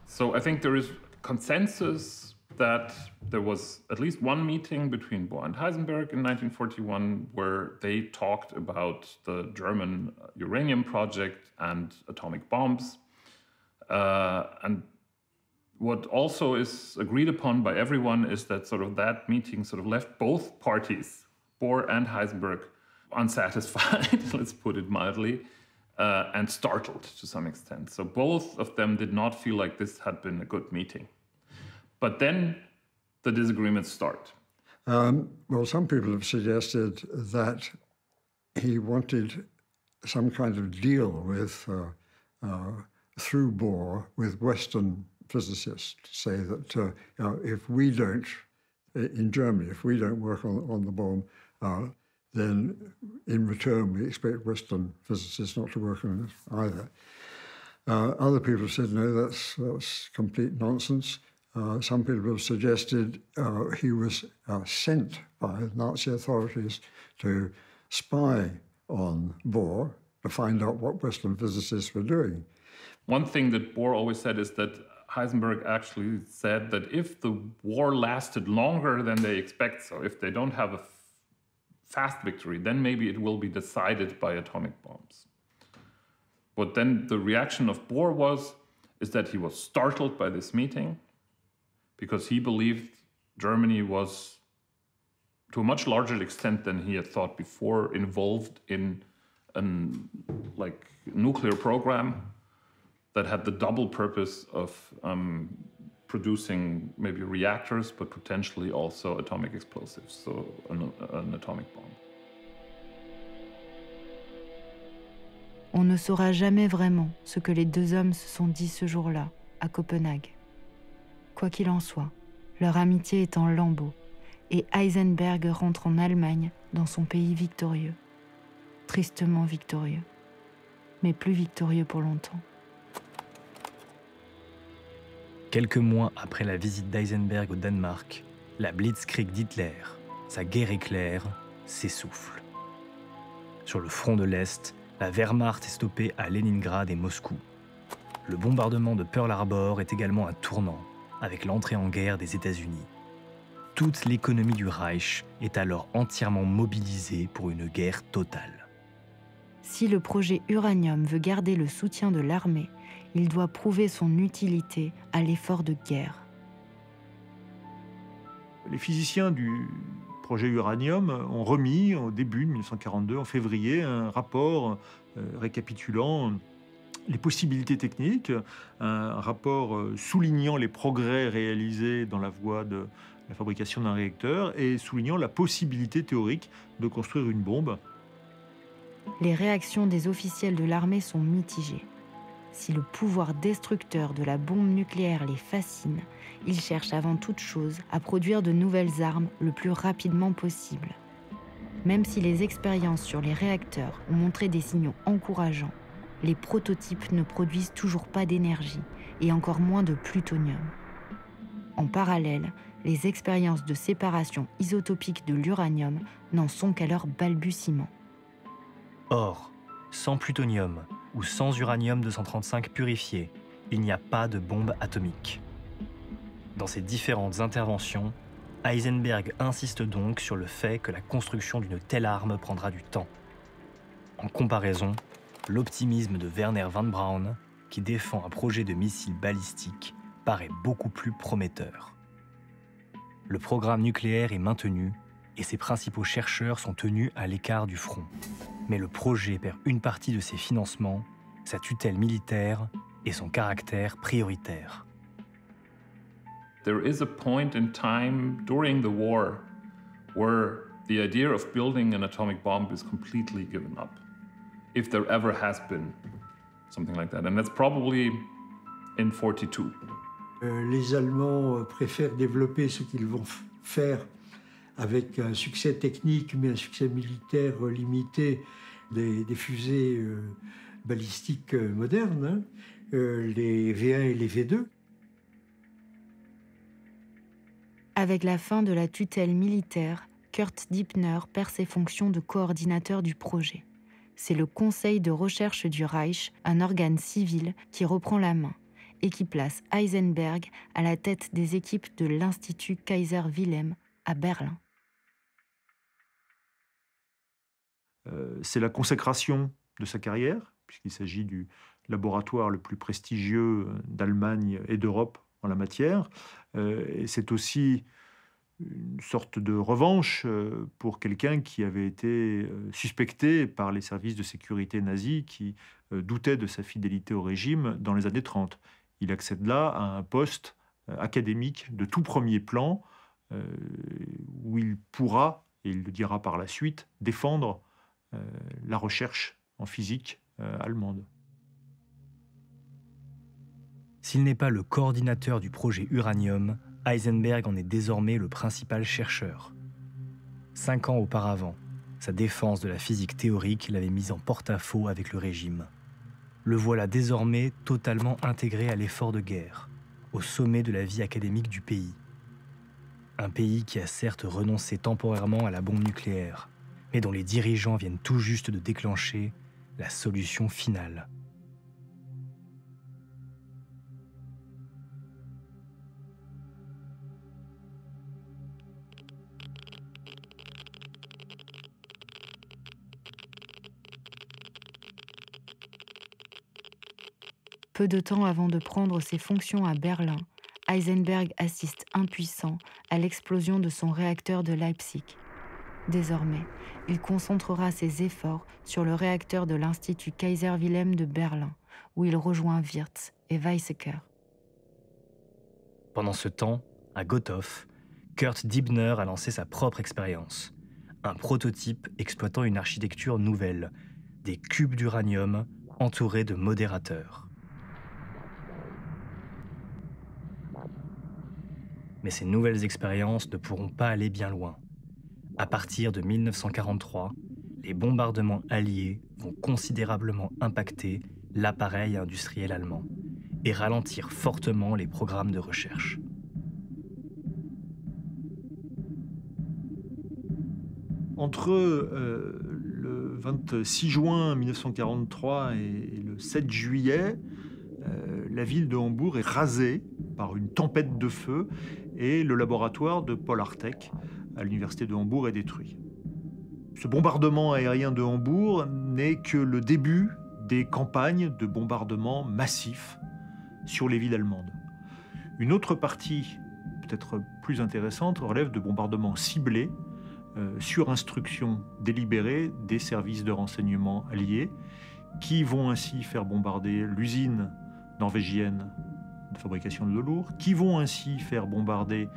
So I think there is consensus that there was at least one meeting between Bohr and Heisenberg in 1941 where they talked about the German uranium project and atomic bombs. And what also is agreed upon by everyone is that sort of that meeting sort of left both parties, Bohr and Heisenberg, unsatisfied, let's put it mildly, and startled to some extent. So both of them did not feel like this had been a good meeting. But then the disagreements start. Well, some people have suggested that he wanted some kind of deal with, through Bohr, with Western physicists, to say that if we don't, in Germany, if we don't work on the bomb, then in return we expect Western physicists not to work on it either. Other people have said, no, that's complete nonsense. Some people have suggested he was sent by Nazi authorities to spy on Bohr to find out what Western physicists were doing. One thing that Bohr always said is that Heisenberg actually said that if the war lasted longer than they expect, so if they don't have a fast victory, then maybe it will be decided by atomic bombs. What then the reaction of Bohr is that he was startled by this meeting because he believed Germany was, to a much larger extent than he had thought before, involved in a nuclear program that had the double purpose of producing maybe reactors, but potentially also atomic explosives, so an atomic bomb. On ne saura jamais vraiment ce que les deux hommes se sont dit ce jour-là, à Copenhague. Quoi qu'il en soit, leur amitié est en lambeaux, et Heisenberg rentre en Allemagne, dans son pays victorieux. Tristement victorieux, mais plus victorieux pour longtemps. Quelques mois après la visite d'Heisenberg au Danemark, la Blitzkrieg d'Hitler, sa guerre éclair, s'essouffle. Sur le front de l'Est, la Wehrmacht est stoppée à Leningrad et Moscou. Le bombardement de Pearl Harbor est également un tournant, avec l'entrée en guerre des États-Unis. Toute l'économie du Reich est alors entièrement mobilisée pour une guerre totale. Si le projet Uranium veut garder le soutien de l'armée, il doit prouver son utilité à l'effort de guerre. Les physiciens du projet Uranium ont remis au début de 1942, en février, un rapport récapitulant les possibilités techniques, un rapport soulignant les progrès réalisés dans la voie de la fabrication d'un réacteur et soulignant la possibilité théorique de construire une bombe. Les réactions des officiels de l'armée sont mitigées. Si le pouvoir destructeur de la bombe nucléaire les fascine, ils cherchent avant toute chose à produire de nouvelles armes le plus rapidement possible. Même si les expériences sur les réacteurs ont montré des signaux encourageants, les prototypes ne produisent toujours pas d'énergie et encore moins de plutonium. En parallèle, les expériences de séparation isotopique de l'uranium n'en sont qu'à leur balbutiement. Or, sans plutonium ou sans uranium-235 purifié, il n'y a pas de bombe atomique. Dans ses différentes interventions, Heisenberg insiste donc sur le fait que la construction d'une telle arme prendra du temps. En comparaison, l'optimisme de Werner von Braun, qui défend un projet de missile balistique, paraît beaucoup plus prometteur. Le programme nucléaire est maintenu et ses principaux chercheurs sont tenus à l'écart du front. Mais le projet perd une partie de ses financements, sa tutelle militaire et son caractère prioritaire. There is a point in time during the war where the idea of building an atomic bomb is completely given up, if there ever has been something like that. And that's probably in 1942. Les Allemands préfèrent développer ce qu'ils vont faire avec un succès technique, mais un succès militaire limité, des fusées balistiques modernes, les V1 et les V2. Avec la fin de la tutelle militaire, Kurt Dipner perd ses fonctions de coordinateur du projet. C'est le Conseil de recherche du Reich, un organe civil, qui reprend la main et qui place Heisenberg à la tête des équipes de l'Institut Kaiser Wilhelm à Berlin. C'est la consécration de sa carrière, puisqu'il s'agit du laboratoire le plus prestigieux d'Allemagne et d'Europe en la matière. Et c'est aussi une sorte de revanche pour quelqu'un qui avait été suspecté par les services de sécurité nazis qui doutaient de sa fidélité au régime dans les années 30. Il accède là à un poste académique de tout premier plan où il pourra, et il le dira par la suite, défendre la recherche en physique allemande. S'il n'est pas le coordinateur du projet Uranium, Heisenberg en est désormais le principal chercheur. 5 ans auparavant, sa défense de la physique théorique l'avait mis en porte-à-faux avec le régime. Le voilà désormais totalement intégré à l'effort de guerre, au sommet de la vie académique du pays. Un pays qui a certes renoncé temporairement à la bombe nucléaire, mais dont les dirigeants viennent tout juste de déclencher la solution finale. Peu de temps avant de prendre ses fonctions à Berlin, Heisenberg assiste impuissant à l'explosion de son réacteur de Leipzig. Désormais, il concentrera ses efforts sur le réacteur de l'Institut Kaiser Wilhelm de Berlin, où il rejoint Wirtz et Weizsäcker. Pendant ce temps, à Gottorf, Kurt Dibner a lancé sa propre expérience. Un prototype exploitant une architecture nouvelle, des cubes d'uranium entourés de modérateurs. Mais ces nouvelles expériences ne pourront pas aller bien loin. À partir de 1943, les bombardements alliés vont considérablement impacter l'appareil industriel allemand et ralentir fortement les programmes de recherche. Entre le 26 juin 1943 et le 7 juillet, la ville de Hambourg est rasée par une tempête de feu et le laboratoire de Paul Artek à l'université de Hambourg est détruit. Ce bombardement aérien de Hambourg n'est que le début des campagnes de bombardement massifs sur les villes allemandes. Une autre partie, peut-être plus intéressante, relève de bombardements ciblés sur instruction délibérée des services de renseignement alliés qui vont ainsi faire bombarder l'usine norvégienne de fabrication de velours, qui vont ainsi faire bombarder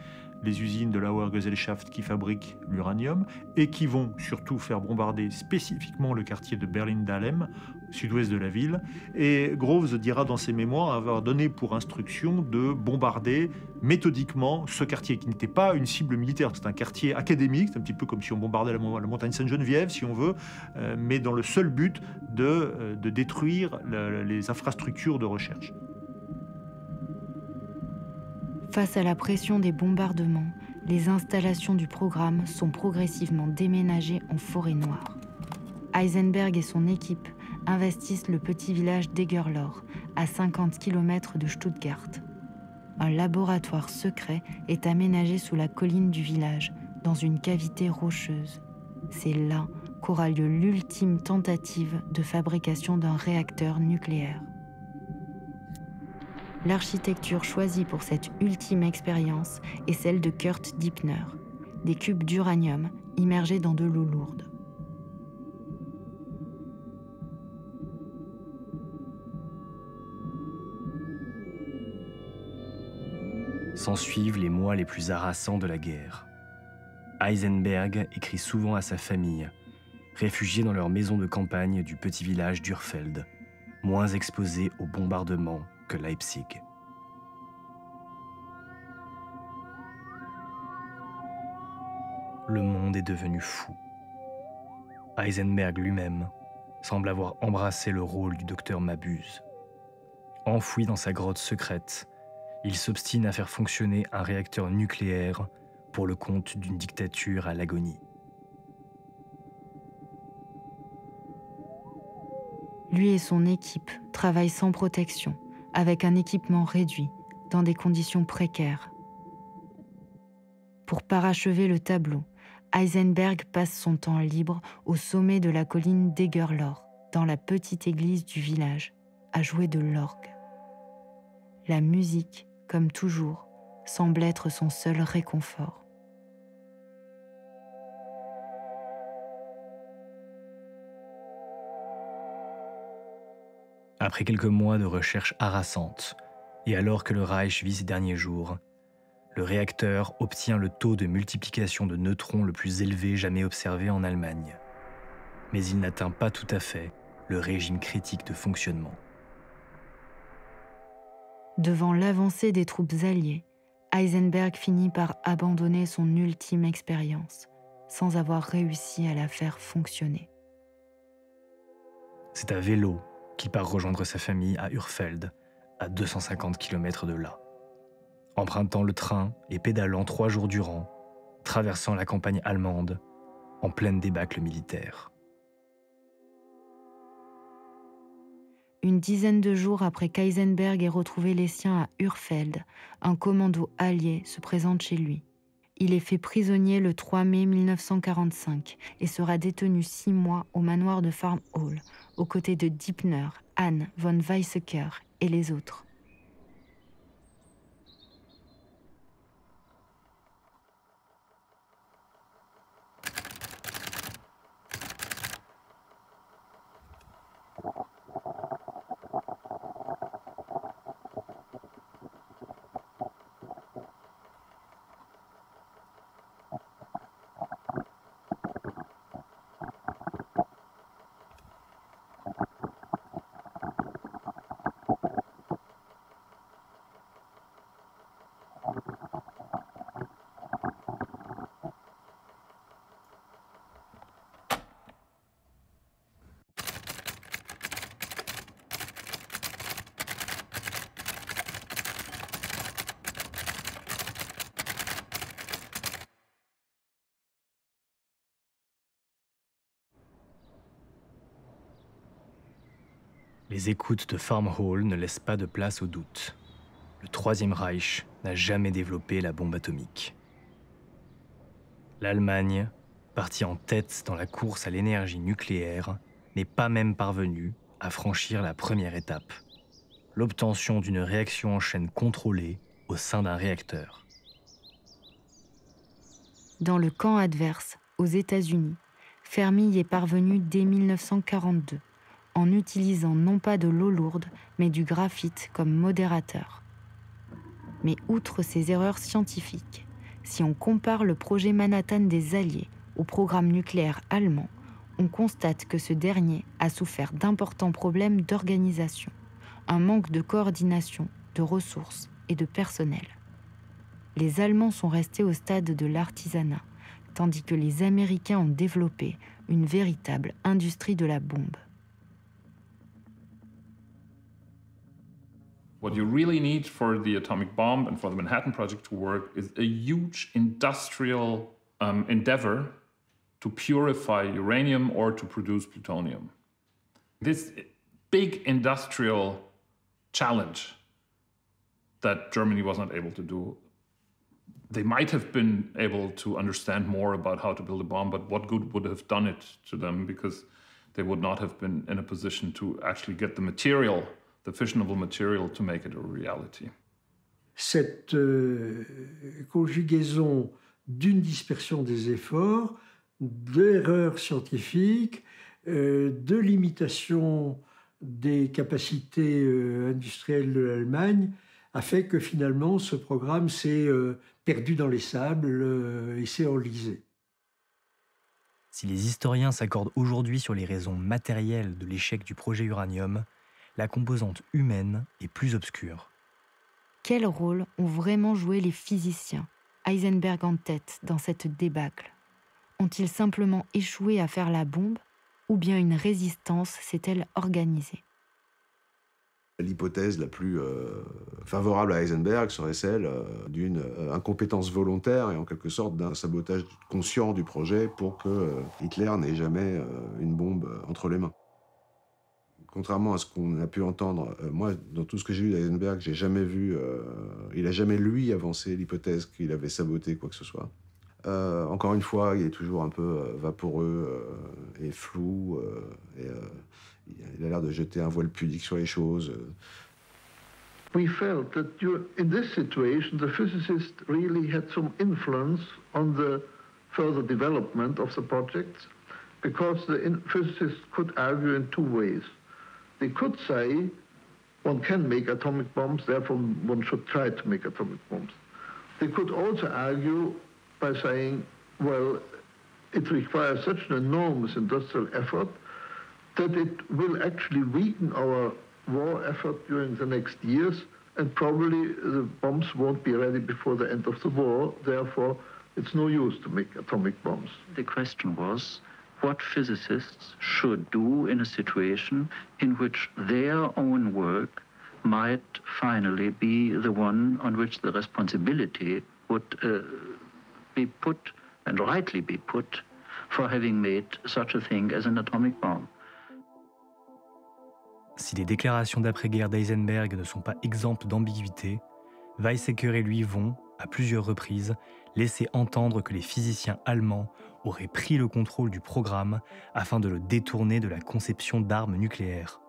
les usines de l'Auer Gesellschaft qui fabriquent l'uranium et qui vont surtout faire bombarder spécifiquement le quartier de Berlin-Dahlem, sud-ouest de la ville. Et Groves dira dans ses mémoires avoir donné pour instruction de bombarder méthodiquement ce quartier qui n'était pas une cible militaire, c'est un quartier académique, c'est un petit peu comme si on bombardait la montagne Sainte-Geneviève, si on veut, mais dans le seul but de détruire les infrastructures de recherche. Face à la pression des bombardements, les installations du programme sont progressivement déménagées en forêt noire. Heisenberg et son équipe investissent le petit village d'Egerloch, à 50 km de Stuttgart. Un laboratoire secret est aménagé sous la colline du village, dans une cavité rocheuse. C'est là qu'aura lieu l'ultime tentative de fabrication d'un réacteur nucléaire. L'architecture choisie pour cette ultime expérience est celle de Kurt Dibner, des cubes d'uranium immergés dans de l'eau lourde. S'ensuivent les mois les plus harassants de la guerre. Heisenberg écrit souvent à sa famille, réfugiés dans leur maison de campagne du petit village d'Urfeld, moins exposés aux bombardements que Leipzig. Le monde est devenu fou. Heisenberg lui-même semble avoir embrassé le rôle du docteur Mabuse. Enfoui dans sa grotte secrète, il s'obstine à faire fonctionner un réacteur nucléaire pour le compte d'une dictature à l'agonie. Lui et son équipe travaillent sans protection, avec un équipement réduit, dans des conditions précaires. Pour parachever le tableau, Heisenberg passe son temps libre au sommet de la colline d'Egerloch, dans la petite église du village, à jouer de l'orgue. La musique, comme toujours, semble être son seul réconfort. Après quelques mois de recherche harassante, et alors que le Reich vit ses derniers jours, le réacteur obtient le taux de multiplication de neutrons le plus élevé jamais observé en Allemagne. Mais il n'atteint pas tout à fait le régime critique de fonctionnement. Devant l'avancée des troupes alliées, Heisenberg finit par abandonner son ultime expérience, sans avoir réussi à la faire fonctionner. C'est à vélo qu'il part rejoindre sa famille à Urfeld, à 250 km de là. Empruntant le train et pédalant 3 jours durant, traversant la campagne allemande, en pleine débâcle militaire. Une dizaine de jours après qu'Heisenberg ait retrouvé les siens à Urfeld, un commando allié se présente chez lui. Il est fait prisonnier le 3 mai 1945 et sera détenu 6 mois au manoir de Farm Hall, aux côtés de Dibner, Hahn, von Weizsäcker et les autres. Les écoutes de Farm Hall ne laissent pas de place au doute. Le Troisième Reich n'a jamais développé la bombe atomique. L'Allemagne, partie en tête dans la course à l'énergie nucléaire, n'est pas même parvenue à franchir la première étape, l'obtention d'une réaction en chaîne contrôlée au sein d'un réacteur. Dans le camp adverse, aux États-Unis, Fermi y est parvenu dès 1942, en utilisant non pas de l'eau lourde, mais du graphite comme modérateur. Mais outre ces erreurs scientifiques, si on compare le projet Manhattan des Alliés au programme nucléaire allemand, on constate que ce dernier a souffert d'importants problèmes d'organisation, un manque de coordination, de ressources et de personnel. Les Allemands sont restés au stade de l'artisanat, tandis que les Américains ont développé une véritable industrie de la bombe. What you really need for the atomic bomb and for the Manhattan Project to work is a huge industrial endeavor to purify uranium or to produce plutonium. This big industrial challenge that Germany was not able to do. They might have been able to understand more about how to build a bomb, but what good would have done it to them, because they would not have been in a position to actually get the material, the fissionable material, to make it a reality. Cette conjugaison d'une dispersion des efforts, d'erreurs scientifiques, de limitation des capacités industrielles de l'Allemagne a fait que finalement ce programme s'est perdu dans les sables et s'est enlisé. Si les historiens s'accordent aujourd'hui sur les raisons matérielles de l'échec du projet uranium, la composante humaine est plus obscure. Quel rôle ont vraiment joué les physiciens, Heisenberg en tête, dans cette débâcle? Ont-ils simplement échoué à faire la bombe, ou bien une résistance s'est-elle organisée? L'hypothèse la plus favorable à Heisenberg serait celle d'une incompétence volontaire et en quelque sorte d'un sabotage conscient du projet pour que Hitler n'ait jamais une bombe entre les mains. Contrairement à ce qu'on a pu entendre, moi, dans tout ce que j'ai lu d'Heisenberg, j'ai jamais vu, il n'a jamais, lui, avancé l'hypothèse qu'il avait saboté quoi que ce soit. Encore une fois, il est toujours un peu vaporeux et flou, il a l'air de jeter un voile pudique sur les choses. We felt that in this situation, the physicists really had some influence on the further development of the project, because the physicists could argue in two ways. They could say, one can make atomic bombs, therefore one should try to make atomic bombs. They could also argue by saying, well, it requires such an enormous industrial effort that it will actually weaken our war effort during the next years, and probably the bombs won't be ready before the end of the war, therefore it's no use to make atomic bombs. The question was what physicists should do in a situation in which their own work might finally be the one on which the responsibility would be put, and rightly be put, for having made such a thing as an atomic bomb. Si les déclarations d'après-guerre d'Heisenberg ne sont pas exemptes d'ambiguïté, Weizsäcker et lui vont, à plusieurs reprises, laisser entendre que les physiciens allemands auraient pris le contrôle du programme afin de le détourner de la conception d'armes nucléaires.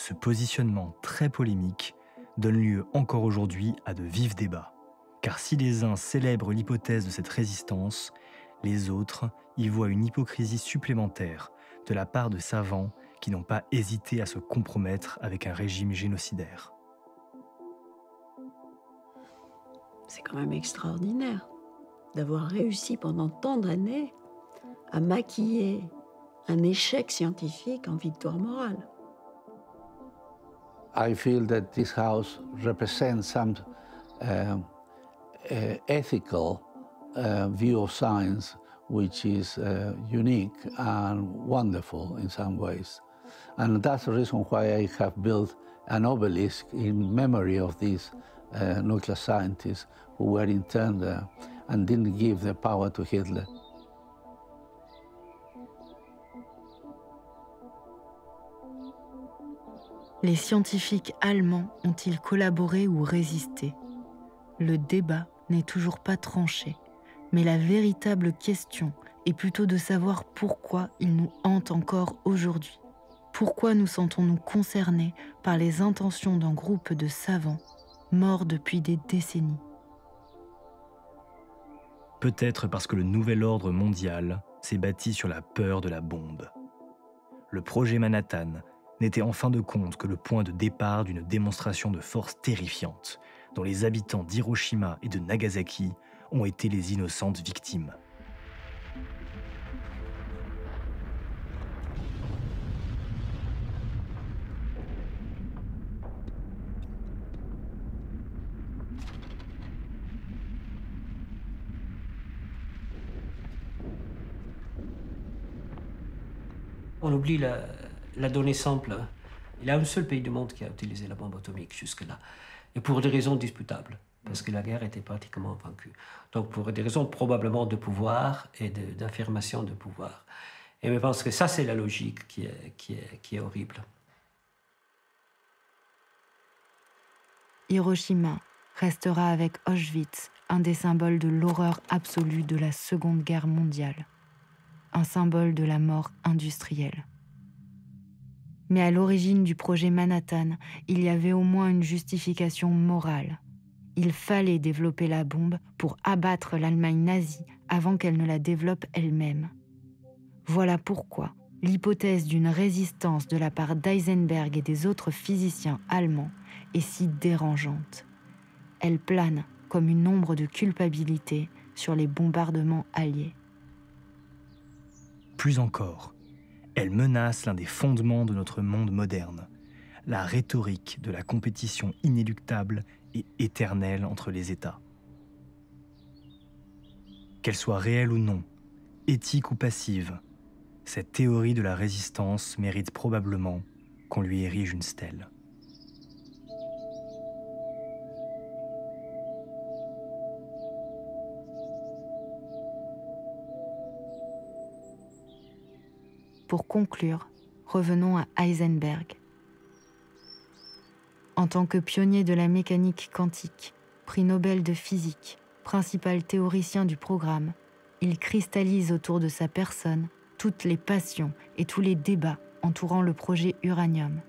ce positionnement très polémique donne lieu encore aujourd'hui à de vifs débats. Car si les uns célèbrent l'hypothèse de cette résistance, les autres y voient une hypocrisie supplémentaire de la part de savants qui n'ont pas hésité à se compromettre avec un régime génocidaire. C'est quand même extraordinaire d'avoir réussi pendant tant d'années à maquiller un échec scientifique en victoire morale. I feel that this house represents some ethical view of science which is unique and wonderful in some ways. And that's the reason why I have built an obelisk in memory of these nuclear scientists who were interned there and didn't give the power to Hitler. Les scientifiques allemands ont-ils collaboré ou résisté? Le débat n'est toujours pas tranché, mais la véritable question est plutôt de savoir pourquoi il nous hante encore aujourd'hui. Pourquoi nous sentons-nous concernés par les intentions d'un groupe de savants morts depuis des décennies? Peut-être parce que le nouvel ordre mondial s'est bâti sur la peur de la bombe. Le projet Manhattan n'était en fin de compte que le point de départ d'une démonstration de force terrifiante, dont les habitants d'Hiroshima et de Nagasaki ont été les innocentes victimes. On oublie la donnée simple. Il y a un seul pays du monde qui a utilisé la bombe atomique jusque-là, et pour des raisons disputables, parce que la guerre était pratiquement vaincue. Donc pour des raisons probablement de pouvoir et d'affirmation de pouvoir. Et je pense que ça, c'est la logique qui est horrible. Hiroshima restera avec Auschwitz un des symboles de l'horreur absolue de la Seconde Guerre mondiale. Un symbole de la mort industrielle. Mais à l'origine du projet Manhattan, il y avait au moins une justification morale. Il fallait développer la bombe pour abattre l'Allemagne nazie avant qu'elle ne la développe elle-même. Voilà pourquoi l'hypothèse d'une résistance de la part d'Eisenberg et des autres physiciens allemands est si dérangeante. Elle plane comme une ombre de culpabilité sur les bombardements alliés. Plus encore, elle menace l'un des fondements de notre monde moderne, la rhétorique de la compétition inéluctable et éternelle entre les États. Qu'elle soit réelle ou non, éthique ou passive, cette théorie de la résistance mérite probablement qu'on lui érige une stèle. Pour conclure, revenons à Heisenberg. En tant que pionnier de la mécanique quantique, prix Nobel de physique, principal théoricien du programme, il cristallise autour de sa personne toutes les passions et tous les débats entourant le projet Uranium.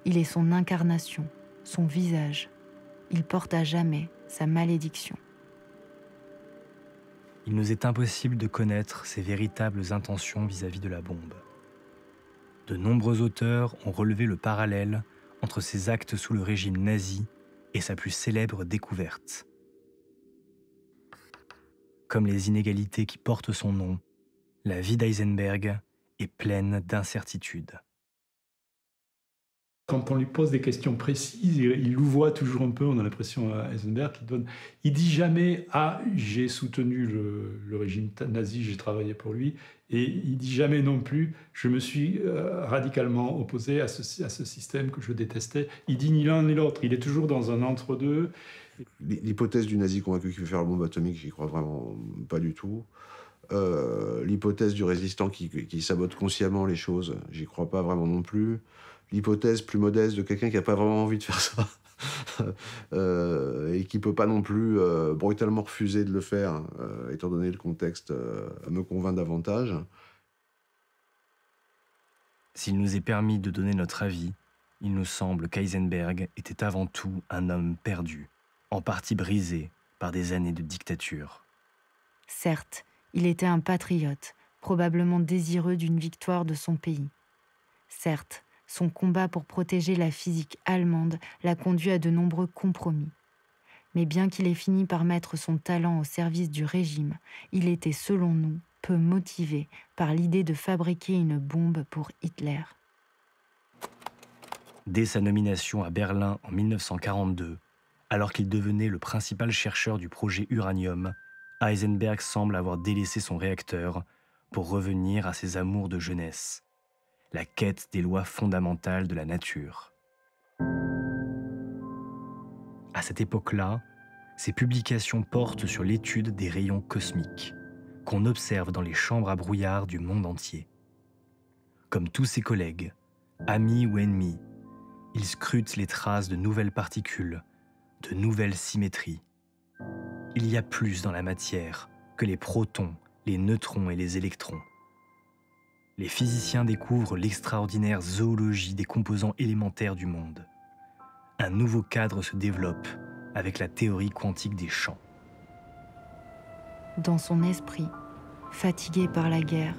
Il est son incarnation, son visage. Il porte à jamais sa malédiction. Il nous est impossible de connaître ses véritables intentions vis-à-vis de la bombe. De nombreux auteurs ont relevé le parallèle entre ses actes sous le régime nazi et sa plus célèbre découverte. Comme les inégalités qui portent son nom, la vie d'Eisenberg est pleine d'incertitudes. Quand on lui pose des questions précises, il louvoie toujours un peu, on a l'impression à Heisenberg, il dit jamais « Ah, j'ai soutenu le régime nazi, j'ai travaillé pour lui », et il dit jamais non plus « Je me suis radicalement opposé à ce système que je détestais ». Il dit ni l'un ni l'autre, il est toujours dans un entre-deux. L'hypothèse du nazi convaincu qui veut faire la bombe atomique, j'y crois vraiment pas du tout. L'hypothèse du résistant qui sabote consciemment les choses, j'y crois pas vraiment non plus. L'hypothèse plus modeste de quelqu'un qui n'a pas vraiment envie de faire ça et qui ne peut pas non plus brutalement refuser de le faire, étant donné le contexte, me convainc davantage. S'il nous est permis de donner notre avis, il nous semble qu'Heisenberg était avant tout un homme perdu, en partie brisé par des années de dictature. Certes, il était un patriote, probablement désireux d'une victoire de son pays. Certes, son combat pour protéger la physique allemande l'a conduit à de nombreux compromis. Mais bien qu'il ait fini par mettre son talent au service du régime, il était, selon nous, peu motivé par l'idée de fabriquer une bombe pour Hitler. Dès sa nomination à Berlin en 1942, alors qu'il devenait le principal chercheur du projet uranium, Heisenberg semble avoir délaissé son réacteur pour revenir à ses amours de jeunesse, la quête des lois fondamentales de la nature. À cette époque-là, ses publications portent sur l'étude des rayons cosmiques qu'on observe dans les chambres à brouillard du monde entier. Comme tous ses collègues, amis ou ennemis, il scrute les traces de nouvelles particules, de nouvelles symétries. Il y a plus dans la matière que les protons, les neutrons et les électrons. Les physiciens découvrent l'extraordinaire zoologie des composants élémentaires du monde. Un nouveau cadre se développe avec la théorie quantique des champs. Dans son esprit, fatigué par la guerre,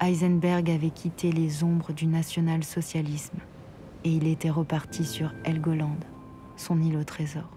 Heisenberg avait quitté les ombres du national-socialisme et il était reparti sur Helgoland, son île au trésor.